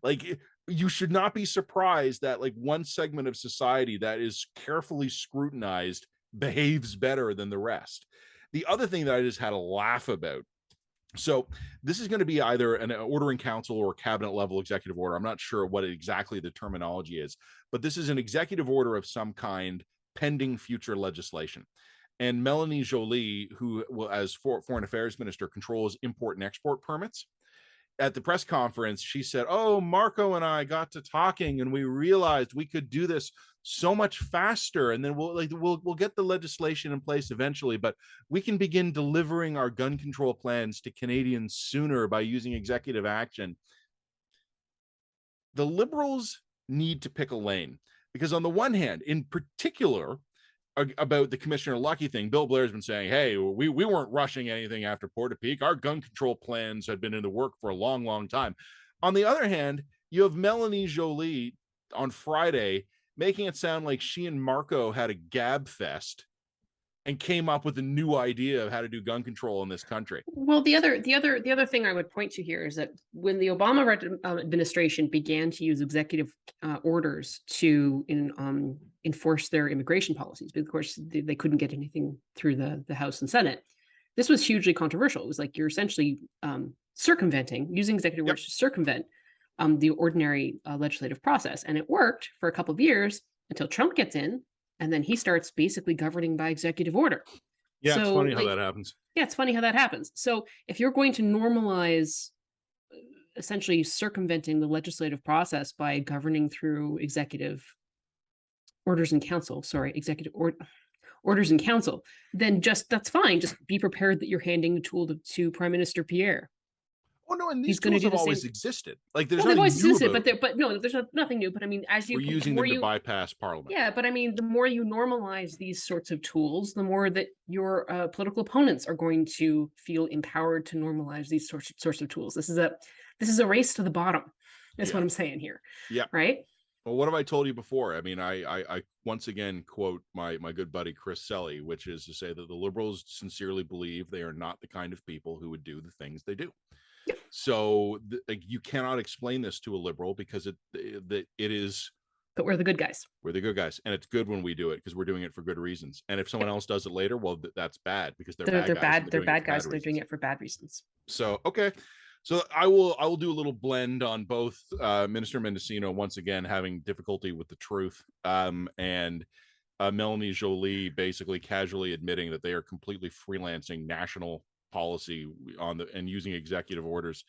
Like, you should not be surprised that like one segment of society that is carefully scrutinized behaves better than the rest. The other thing that I just had a laugh about, so this is going to be either an order in council or cabinet level executive order. I'm not sure what exactly the terminology is, but this is an executive order of some kind pending future legislation. And Melanie Joly, who will, as foreign affairs minister, controls import and export permits, at the press conference, she said, "Oh, Marco and I got to talking, and we realized we could do this so much faster, and then we'll get the legislation in place eventually, but we can begin delivering our gun control plans to Canadians sooner by using executive action." The Liberals need to pick a lane, because on the one hand, in particular, about the Commissioner Lucky thing, Bill Blair's been saying, hey, we weren't rushing anything after Portapique. Our gun control plans had been in the work for a long, long time. On the other hand, you have Melanie Joly on Friday making it sound like she and Marco had a gab fest and came up with a new idea of how to do gun control in this country. Well, the other thing I would point to here is that when the Obama administration began to use executive orders to enforce their immigration policies, because of course they couldn't get anything through the House and Senate, this was hugely controversial. It was like you're essentially using executive orders to circumvent the ordinary legislative process, and it worked for a couple of years until Trump gets in. And then he starts basically governing by executive order. Yeah, so, it's funny how that happens. Yeah, it's funny how that happens. So if you're going to normalize essentially circumventing the legislative process by governing through executive orders in council, orders in council, then that's fine. Just be prepared that you're handing the tool to Prime Minister Pierre. Oh no, and these tools have always existed. Like there's they've always existed, but no, there's nothing new. But I mean, as we're using them to bypass Parliament. Yeah, but I mean, the more you normalize these sorts of tools, the more that your political opponents are going to feel empowered to normalize these sorts of tools. This is a race to the bottom. That's what I'm saying here. Yeah. Right. Well, what have I told you before? I mean, I once again quote my good buddy Chris Selly, which is to say that the Liberals sincerely believe they are not the kind of people who would do the things they do. So you cannot explain this to a Liberal because it is. But we're the good guys. We're the good guys, and it's good when we do it because we're doing it for good reasons. And if someone else does it later, well, that's bad because they're bad guys. They're bad guys. They're doing it for bad reasons. So okay, so I will do a little blend on both Minister Mendocino once again having difficulty with the truth, and Melanie Joly basically casually admitting that they are completely freelancing national policy and using executive orders.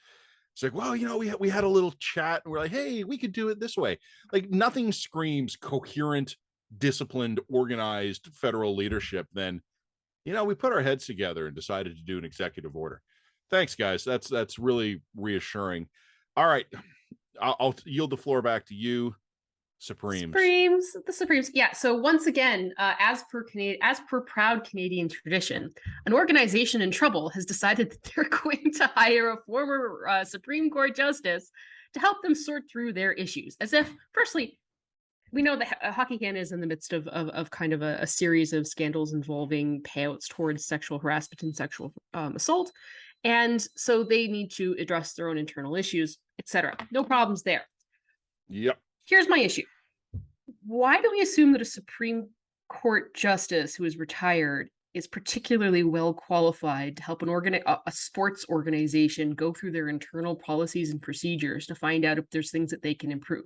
It's like, well, we had a little chat and we're like, hey, we could do it this way. Like nothing screams coherent, disciplined, organized federal leadership than, we put our heads together and decided to do an executive order. Thanks, guys. That's really reassuring. All right, I'll yield the floor back to you. The Supremes. Yeah. So once again, as per proud Canadian tradition, an organization in trouble has decided that they're going to hire a former Supreme Court justice to help them sort through their issues. As if, firstly, we know that Hockey Canada is in the midst of kind of a series of scandals involving payouts towards sexual harassment and sexual assault, and so they need to address their own internal issues, etc. No problems there. Yep. Here's my issue. Why do we assume that a Supreme Court justice who is retired is particularly well qualified to help a sports organization go through their internal policies and procedures to find out if there's things that they can improve?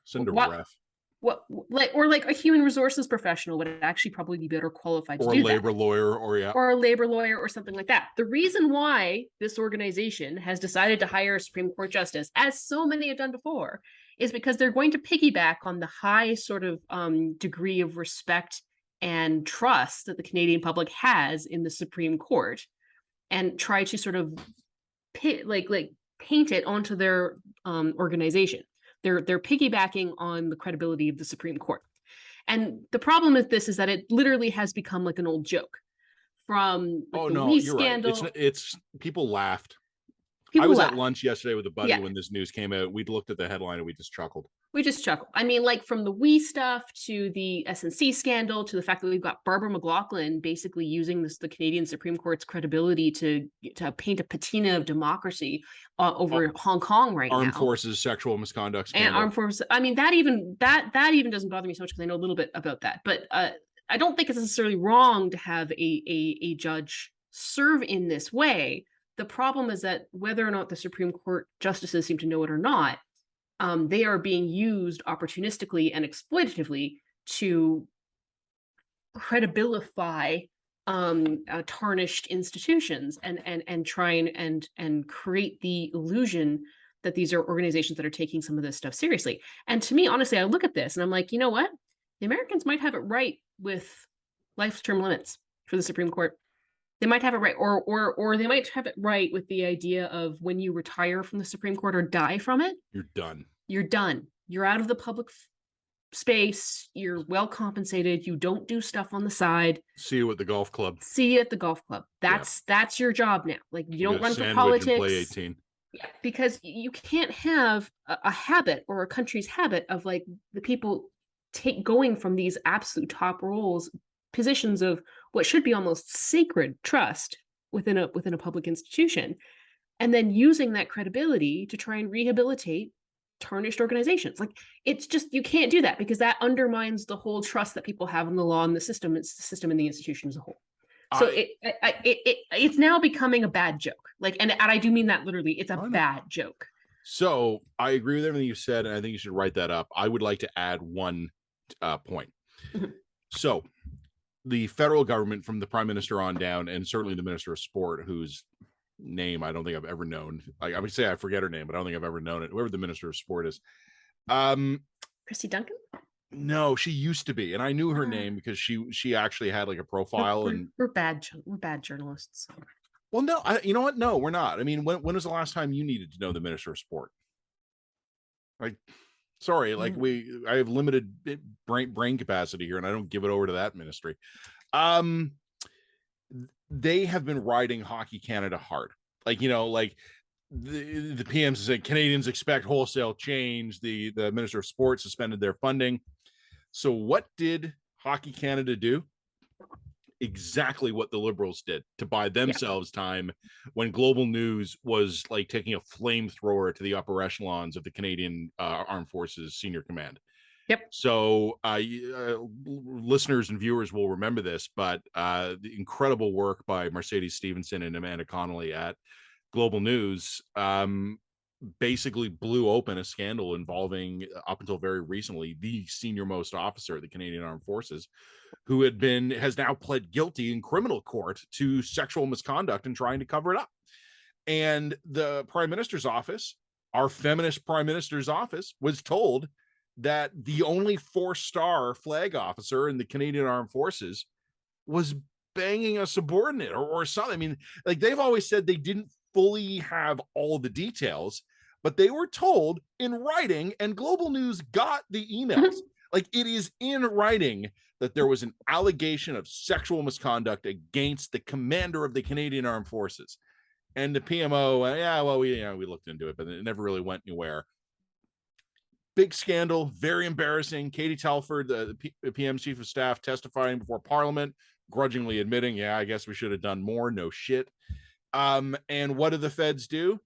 Send a ref. Or like a human resources professional would actually probably be better qualified to do that. Or a labor lawyer, or a labor lawyer or something like that. The reason why this organization has decided to hire a Supreme Court justice, as so many have done before, is because they're going to piggyback on the high sort of degree of respect and trust that the Canadian public has in the Supreme Court, and try to sort of paint it onto their organization. They're piggybacking on the credibility of the Supreme Court. And the problem with this is that it literally has become like an old joke from like Oh the no, Lee you're right. scandal. It's people laughed. I People was at laugh. lunch yesterday with a buddy Yeah. when this news came out. We'd looked at the headline and we just chuckled. We just chuckle. I mean, like from the Wii stuff to the SNC scandal to the fact that we've got Barbara McLaughlin basically using the Canadian Supreme Court's credibility to paint a patina of democracy over Hong Kong right Armed now. forces sexual misconduct scandal. And armed forces. I mean, that even doesn't bother me so much because I know a little bit about that. But I don't think it's necessarily wrong to have a judge serve in this way. The problem is that whether or not the Supreme Court justices seem to know it or not, they are being used opportunistically and exploitatively to credibilify tarnished institutions and try and create the illusion that these are organizations that are taking some of this stuff seriously. And to me, honestly, I look at this and I'm like, you know what? The Americans might have it right with life term limits for the Supreme Court. They might have it right, or they might have it right with the idea of when you retire from the Supreme Court or die from it, you're done. You're done. You're out of the public space. You're well compensated. You don't do stuff on the side. See you at the golf club. See you at the golf club. That's your job now. Like you don't run for politics. And play 18. Yeah, because you can't have a habit or a country's habit of like the people going from these absolute top roles, positions of what should be almost sacred trust within a public institution, and then using that credibility to try and rehabilitate tarnished organizations. Like it's just, you can't do that because that undermines the whole trust that people have in the law and the system. It's the system and the institution as a whole. So it's now becoming a bad joke. Like, and I do mean that literally. It's a bad joke. So I agree with everything you said, and I think you should write that up. I would like to add one point. So the federal government, from the prime minister on down, and certainly the minister of sport, whose name I don't think I've ever known. I would say I forget her name, but I don't think I've ever known it. Whoever the minister of sport is. Christy Duncan? No, she used to be, and I knew her name because she actually had like a profile. We're bad journalists. Well, no, you know what? No, we're not. I mean, when was the last time you needed to know the minister of sport? Like, sorry, like I have limited brain capacity here, and I don't give it over to that ministry. They have been riding Hockey Canada hard. Like, you know, like the PMs said Canadians expect wholesale change. The Minister of Sport suspended their funding. So what did Hockey Canada do? Exactly what the Liberals did to buy themselves time when Global News was like taking a flamethrower to the upper echelons of the Canadian Armed Forces Senior Command. Yep. So listeners and viewers will remember this, but the incredible work by Mercedes Stevenson and Amanda Connolly at Global News basically blew open a scandal involving, up until very recently, the senior most officer of the Canadian Armed Forces, who has now pled guilty in criminal court to sexual misconduct and trying to cover it up. And the Prime Minister's office, our feminist Prime Minister's office, was told that the only 4-star flag officer in the Canadian Armed Forces was banging a subordinate or something. I mean, like, they've always said they didn't fully have all the details, but they were told in writing, and Global News got the emails. Like, it is in writing that there was an allegation of sexual misconduct against the commander of the Canadian Armed Forces. And the PMO, we looked into it, but it never really went anywhere. Big scandal, very embarrassing. Katie Telford, the PM Chief of Staff, testifying before Parliament, grudgingly admitting, I guess we should have done more. No shit. And what do the feds do?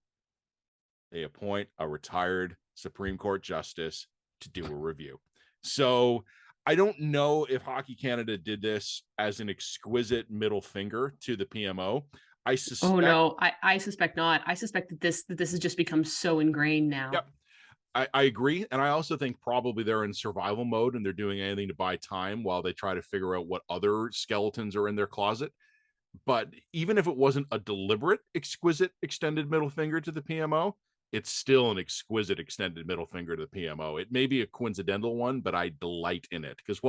They appoint a retired Supreme Court justice to do a review. So I don't know if Hockey Canada did this as an exquisite middle finger to the PMO. I suspect. Oh no, I suspect not. I suspect that this has just become so ingrained now. Yep. I agree. And I also think probably they're in survival mode and they're doing anything to buy time while they try to figure out what other skeletons are in their closet. But even if it wasn't a deliberate, exquisite, extended middle finger to the PMO, it's still an exquisite, extended middle finger to the PMO. It may be a coincidental one, but I delight in it. Because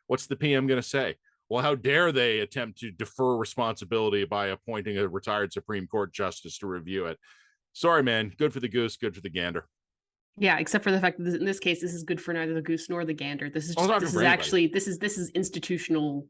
what's the PM going to say? Well, how dare they attempt to defer responsibility by appointing a retired Supreme Court justice to review it? Sorry, man. Good for the goose, good for the gander. Yeah, except for the fact that in this case, this is good for neither the goose nor the gander. This is Well, it's just not good this for is anybody. actually this is institutional.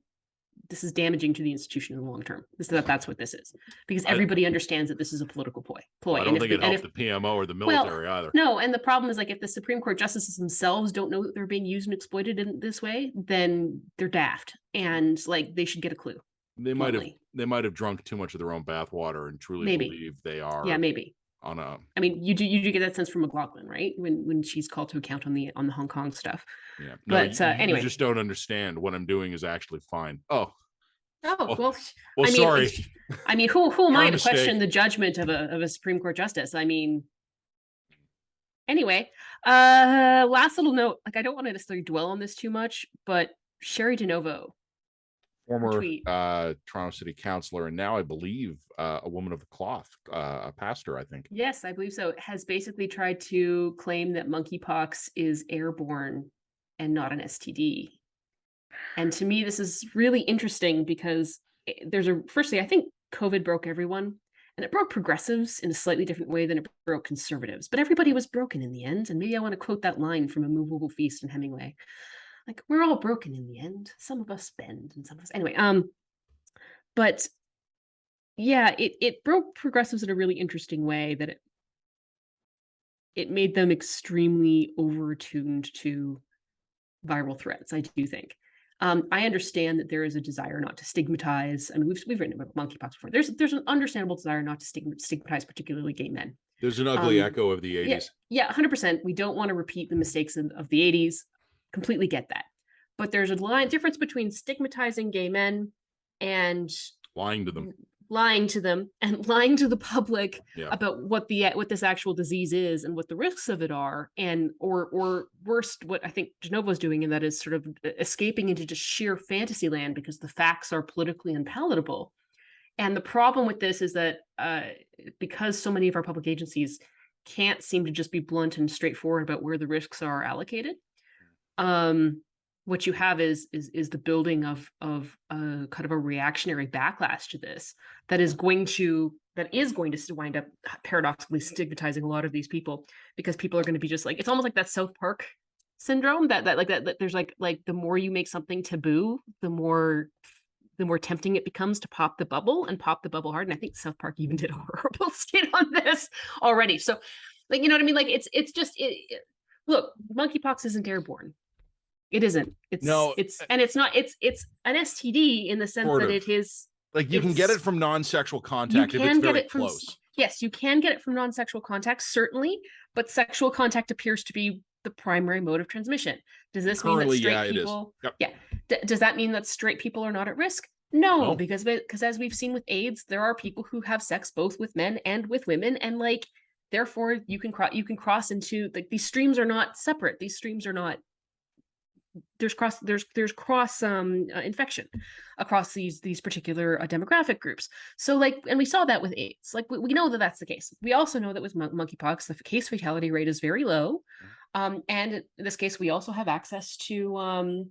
This is damaging to the institution in the long term. That's what this is, because everybody understands that this is a political ploy. I don't think it helped the PMO or the military either. No, and the problem is, like, if the Supreme Court justices themselves don't know that they're being used and exploited in this way, then they're daft, and like they should get a clue. They might have drunk too much of their own bathwater and truly believe they are. Yeah, maybe. On a, I mean, you do get that sense from McLaughlin, right? When she's called to account on the Hong Kong stuff. Yeah, no, but anyway, you just don't understand. What I'm doing is actually fine. Oh, well, I mean, sorry. I mean, who am I to mistake. question the judgment of a Supreme Court justice? I mean, anyway, last little note. Like, I don't want to necessarily dwell on this too much, but Sherry DeNovo, former Toronto City Councilor, and now I believe a woman of the cloth, a pastor, I think. Yes, I believe so. Has basically tried to claim that monkeypox is airborne and not an STD. And to me, this is really interesting because firstly, I think COVID broke everyone, and it broke progressives in a slightly different way than it broke conservatives. But everybody was broken in the end. And maybe I want to quote that line from A Movable Feast in Hemingway. Like, we're all broken in the end. Some of us bend and some of us anyway. But yeah, it broke progressives in a really interesting way, that it made them extremely over-attuned to viral threats, I do think. I understand that there is a desire not to stigmatize. I mean, we've written about monkeypox before. There's an understandable desire not to stigmatize particularly gay men. There's an ugly echo of the 80s. Yeah, 100%. We don't want to repeat the mistakes of the 80s. Completely get that. But there's a difference between stigmatizing gay men and lying to them and lying to the public about what this actual disease is and what the risks of it are, and or worst, what I think DeNovo's doing, and that is sort of escaping into just sheer fantasy land because the facts are politically unpalatable. And the problem with this is that because so many of our public agencies can't seem to just be blunt and straightforward about where the risks are allocated, what you have is the building of kind of a reactionary backlash to this that is going to wind up paradoxically stigmatizing a lot of these people, because people are going to be just like, it's almost like that South Park syndrome that there's like the more you make something taboo, the more tempting it becomes to pop the bubble hard. And I think South Park even did a horrible skit on this already. So, like, you know what I mean? Like, look, monkeypox isn't airborne. It isn't. It's not. It's an STD in the sense that it is. Like, you can get it from non-sexual contact if it's very close. Yes, you can get it from non-sexual contact, certainly, but sexual contact appears to be the primary mode of transmission. Does this mean that straight people? Yeah. Does that mean that straight people are not at risk? No, because as we've seen with AIDS, there are people who have sex both with men and with women, and like, therefore you can cross into, like, these streams are not separate. These streams are not. There's cross infection across these particular demographic groups. So, like, and we saw that with AIDS. Like, we know that that's the case. We also know that with monkeypox, the case fatality rate is very low. And in this case, we also have access to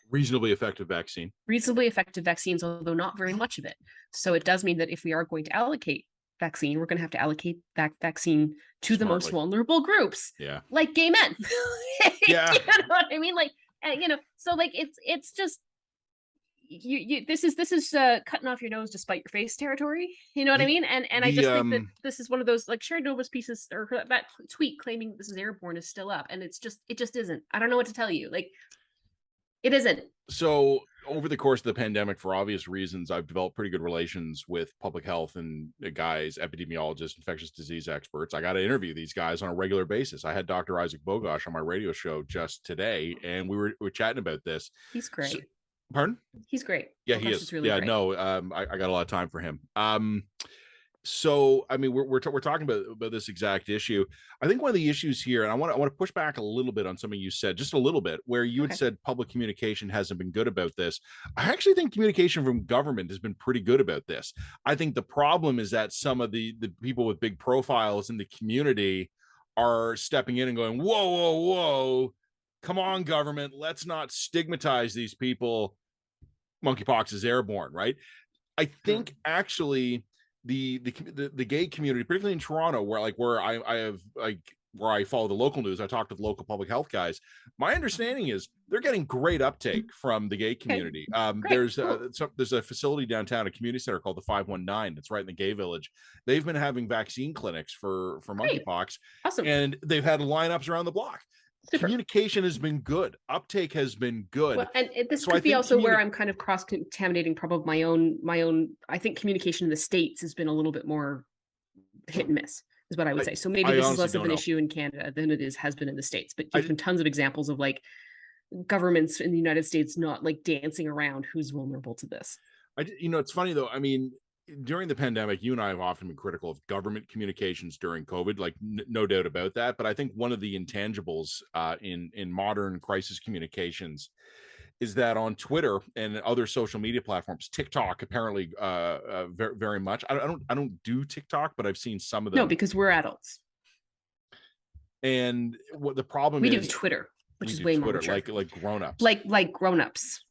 reasonably effective vaccines, although not very much of it. So it does mean that if we are going to allocate vaccine, we're going to have to allocate that vaccine to the most vulnerable groups, like gay men. You know what I mean? Like, so like it's just this is cutting off your nose to spite your face territory. You know what I mean? And I just think that this is one of those, like, Sherry Nova's pieces, or that tweet claiming this is airborne is still up, and it just isn't. I don't know what to tell you. Like, it isn't. So over the course of the pandemic, for obvious reasons, I've developed pretty good relations with public health and guys, epidemiologists, infectious disease experts. I got to interview these guys on a regular basis. I had Dr. Isaac Bogosh on my radio show just today, and we were chatting about this. He's great. So, pardon? He's great. Yeah, Bogosh, he is. Really great. No, I got a lot of time for him. So, I mean, we're talking about this exact issue. I think one of the issues here, and I want to push back a little bit on something you said, just a little bit, where you had said public communication hasn't been good about this. I actually think communication from government has been pretty good about this. I think the problem is that some of the people with big profiles in the community are stepping in and going, whoa, come on, government, let's not stigmatize these people. Monkeypox is airborne, right? I think actually the gay community, particularly in Toronto, where I have like where I follow the local news, I talk to the local public health guys. My understanding is they're getting great uptake from the gay community. Great, cool. There's a facility downtown, a community center called the 519 that's right in the gay village. They've been having vaccine clinics for Great. monkeypox, Awesome. and they've had lineups around the block. Super. Communication has been good. Uptake has been good. Well, and this So I could be think also where I'm kind of cross-contaminating probably my own. I think communication in the States has been a little bit more hit and miss, is what I would say. So maybe I this is honestly less of don't an know. issue in Canada than it has been in the States. But I- there's been tons of examples of like governments in the United States not like dancing around who's vulnerable to this. It's funny though. I mean, during the pandemic, you and I have often been critical of government communications during COVID, like no doubt about that. But I think one of the intangibles in modern crisis communications is that on Twitter and other social media platforms, TikTok apparently very, very much. I don't do TikTok, but I've seen some of them. No, because we're adults. And what the problem we is, do Twitter, which is do way Twitter, more mature. like grown-ups. Like grown-ups.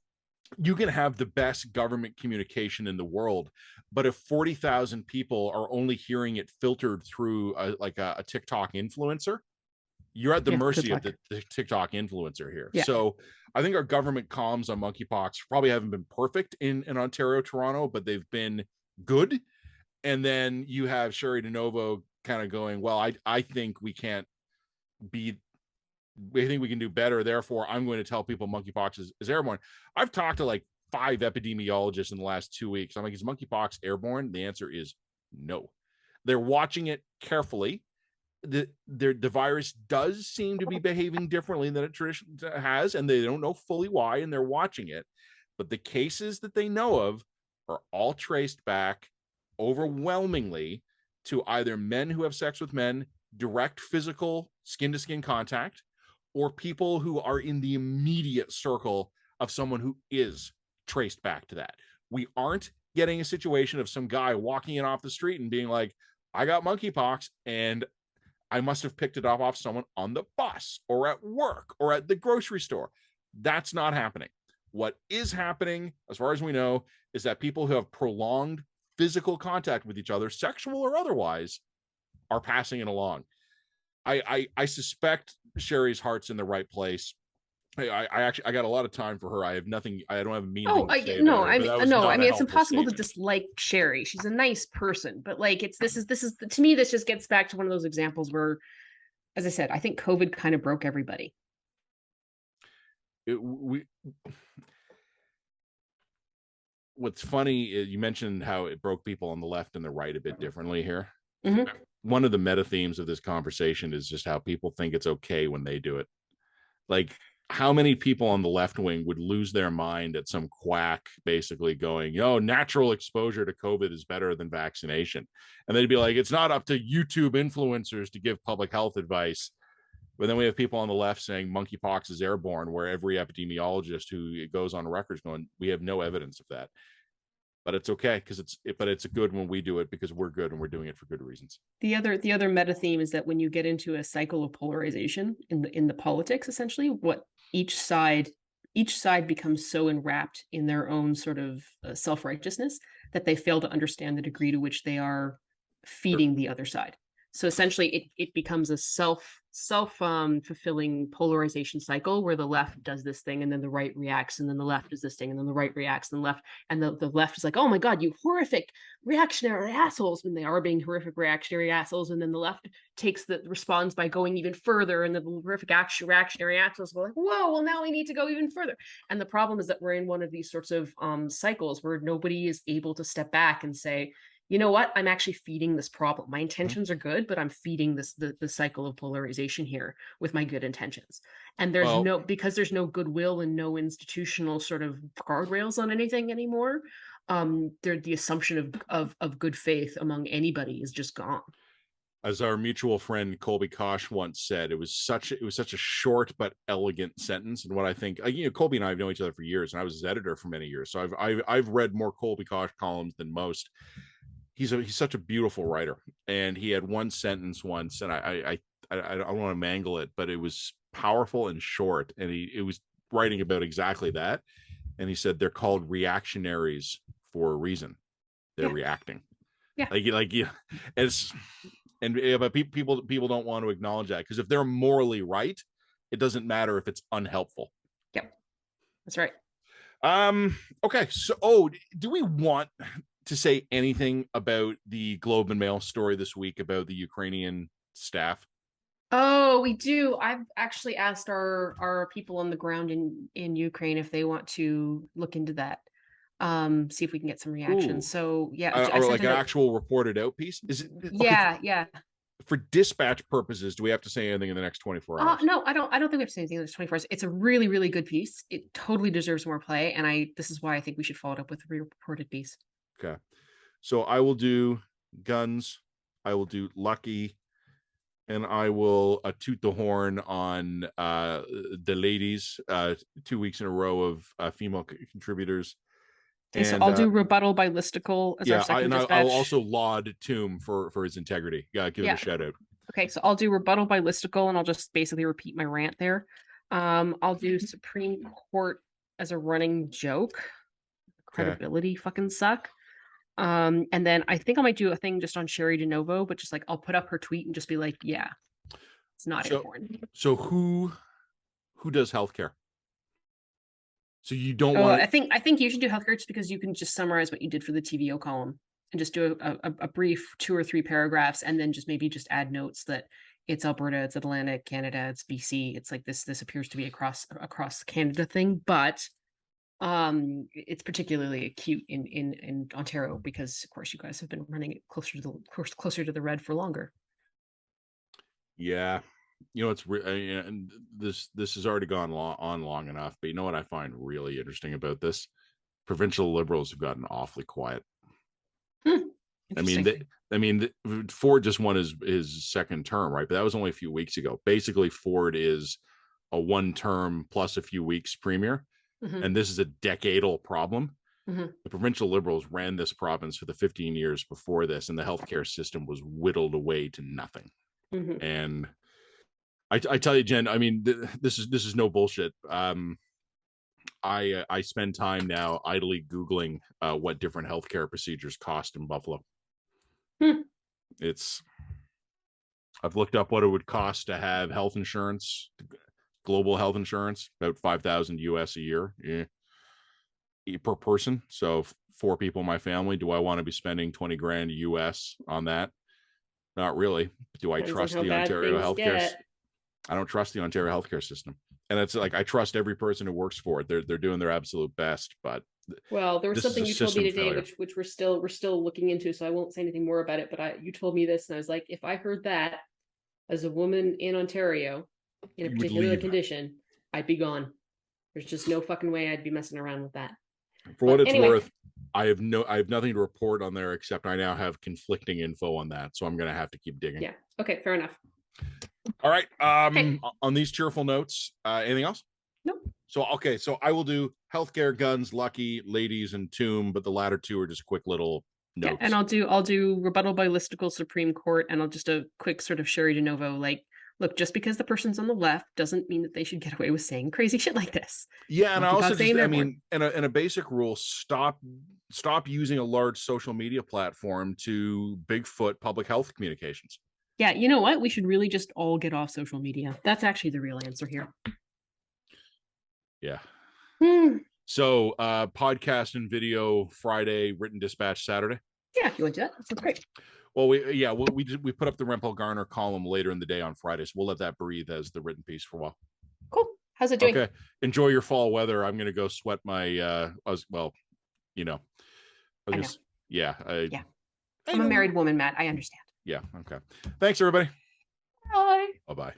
You can have the best government communication in the world, but if 40,000 people are only hearing it filtered through a TikTok influencer, you're at the mercy of the TikTok influencer here. Yeah. So I think our government comms on monkeypox probably haven't been perfect in Ontario, Toronto, but they've been good. And then you have Sherry DeNovo kind of going, well, I think we can't be, we think we can do better. Therefore, I'm going to tell people monkeypox is airborne. I've talked to like 5 epidemiologists in the last 2 weeks. I'm like, is monkeypox airborne? The answer is no. They're watching it carefully. The virus does seem to be behaving differently than it traditionally has, and they don't know fully why, and they're watching it. But the cases that they know of are all traced back overwhelmingly to either men who have sex with men, direct physical skin-to-skin contact, or people who are in the immediate circle of someone who is traced back to that. We aren't getting a situation of some guy walking in off the street and being like, I got monkeypox and I must have picked it up off someone on the bus or at work or at the grocery store. That's not happening. What is happening, as far as we know, is that people who have prolonged physical contact with each other, sexual or otherwise, are passing it along. I suspect Sherry's heart's in the right place. I got a lot of time for her. I have nothing. I don't have a mean thing to say no, about her, I mean, it's impossible statement. to dislike Sherry. She's a nice person, but like, this is to me, this just gets back to one of those examples where, as I said, I think COVID kind of broke everybody. What's funny is you mentioned how it broke people on the left and the right a bit differently here. Mm-hmm. One of the meta themes of this conversation is just how people think it's okay when they do it. Like, how many people on the left wing would lose their mind at some quack basically going, natural exposure to COVID is better than vaccination. And they'd be like, it's not up to YouTube influencers to give public health advice. But then we have people on the left saying monkeypox is airborne, where every epidemiologist who goes on record is going, we have no evidence of that. But it's okay because it's good when we do it because we're good and we're doing it for good reasons. The other meta theme is that when you get into a cycle of polarization in the politics, essentially, what each side becomes so enwrapped in their own sort of self-righteousness that they fail to understand the degree to which they are feeding the other side. So essentially, it becomes a self-fulfilling polarization cycle where the left does this thing and then the right reacts, and then the left does this thing and then the right reacts, and the left is like, oh my god, you horrific reactionary assholes, when they are being horrific reactionary assholes, and then the left responds by going even further, and the horrific reactionary assholes go like, whoa, well now we need to go even further. And the problem is that we're in one of these sorts of cycles where nobody is able to step back and say, you know what? I'm actually feeding this problem. My intentions are good, but I'm feeding the cycle of polarization here with my good intentions. And because there's no goodwill and no institutional sort of guardrails on anything anymore. The assumption of good faith among anybody is just gone. As our mutual friend Colby Kosh once said, it was such a short but elegant sentence. And what I think, Colby and I have known each other for years, and I was his editor for many years, so I've read more Colby Kosh columns than most. He's such a beautiful writer, and he had one sentence once, and I don't want to mangle it, but it was powerful and short, and it was writing about exactly that. And he said they're called reactionaries for a reason. They're reacting. Yeah. Yeah, it's but people don't want to acknowledge that, because if they're morally right, it doesn't matter if it's unhelpful. Yep, that's right. Okay, so do we want to say anything about the Globe and Mail story this week about the Ukrainian staff? Oh, we do. I've actually asked our people on the ground in Ukraine if they want to look into that. See if we can get some reactions. Ooh. So yeah, I Or sent like it an out. actual reported out piece? Is it okay? Yeah. For dispatch purposes, do we have to say anything in the next 24 hours? No, I don't think we have to say anything in the 24 hours. It's a really, really good piece. It totally deserves more play. And this is why I think we should follow it up with a reported piece. Okay. So I will do guns, I will do lucky, and I will toot the horn on the ladies, 2 weeks in a row of female contributors. Okay, so And I'll do rebuttal by listicle as our yeah, second I'll dispatch. also laud Tomb for his integrity. Yeah, give him Yeah. a shout out. Okay, so I'll do rebuttal by listicle, and I'll just basically repeat my rant there. I'll do Supreme Court as a running joke. Credibility fucking suck. And then I think I might do a thing just on Sherry DeNovo, but just like I'll put up her tweet and just be like, yeah, it's not important. So who does healthcare? So you don't want I think you should do healthcare just because you can just summarize what you did for the TVO column and just do a brief 2 or 3 paragraphs, and then just maybe just add notes that it's Alberta, it's Atlantic Canada, it's BC. It's like this appears to be across Canada thing, but it's particularly acute in Ontario because of course you guys have been running it closer to the red for longer. Yeah, it's and this has already gone long enough, but you know what I find really interesting about this? Provincial Liberals have gotten awfully quiet. I mean, Ford just won his second term, right? But that was only a few weeks ago. Basically, Ford is a 1 term plus a few weeks premier, and this is a decadal problem. The provincial Liberals ran this province for the 15 years before this, and the healthcare system was whittled away to nothing. And I tell you, Jen, I mean, this is no bullshit. I spend time now idly Googling what different healthcare procedures cost in Buffalo. I've looked up what it would cost to have health insurance, global health insurance, about 5,000 US a year per person. So 4 people in my family. Do I want to be spending 20 grand US on that? Not really. Do I trust the Ontario healthcare? I don't trust the Ontario healthcare system. And it's like, I trust every person who works for it. They're doing their absolute best, but well, there was something you told me today, which we're still looking into. So I won't say anything more about it. But you told me this, and I was like, if I heard that as a woman in Ontario in a particular condition, I'd be gone. There's just no fucking way I'd be messing around with that. For what it's worth, I have nothing to report on there except I now have conflicting info on that, so I'm gonna have to keep digging. Yeah. Okay. Fair enough. All right. On these cheerful notes, anything else? Nope. So I will do healthcare, guns, lucky, ladies, and Tomb, but the latter 2 are just quick little notes. Yeah, and I'll do rebuttal by listicle Supreme Court, and I'll just a quick sort of Sherry DeNovo, like, look, just because the person's on the left doesn't mean that they should get away with saying crazy shit like this. Yeah, and I also just, I mean, in a basic rule, stop using a large social media platform to Bigfoot public health communications. Yeah, you know what? We should really just all get off social media. That's actually the real answer here. Yeah. So podcast and video Friday, written dispatch Saturday. Yeah, if you want to do that, that's great. Well, we put up the Rempel Garner column later in the day on Friday, so we'll let that breathe as the written piece for a while. Cool. How's it doing? Okay. Enjoy your fall weather. I'm gonna go sweat my yeah. I'm a married woman, Matt. I understand. Yeah. Okay. Thanks, everybody. Bye. Bye-bye.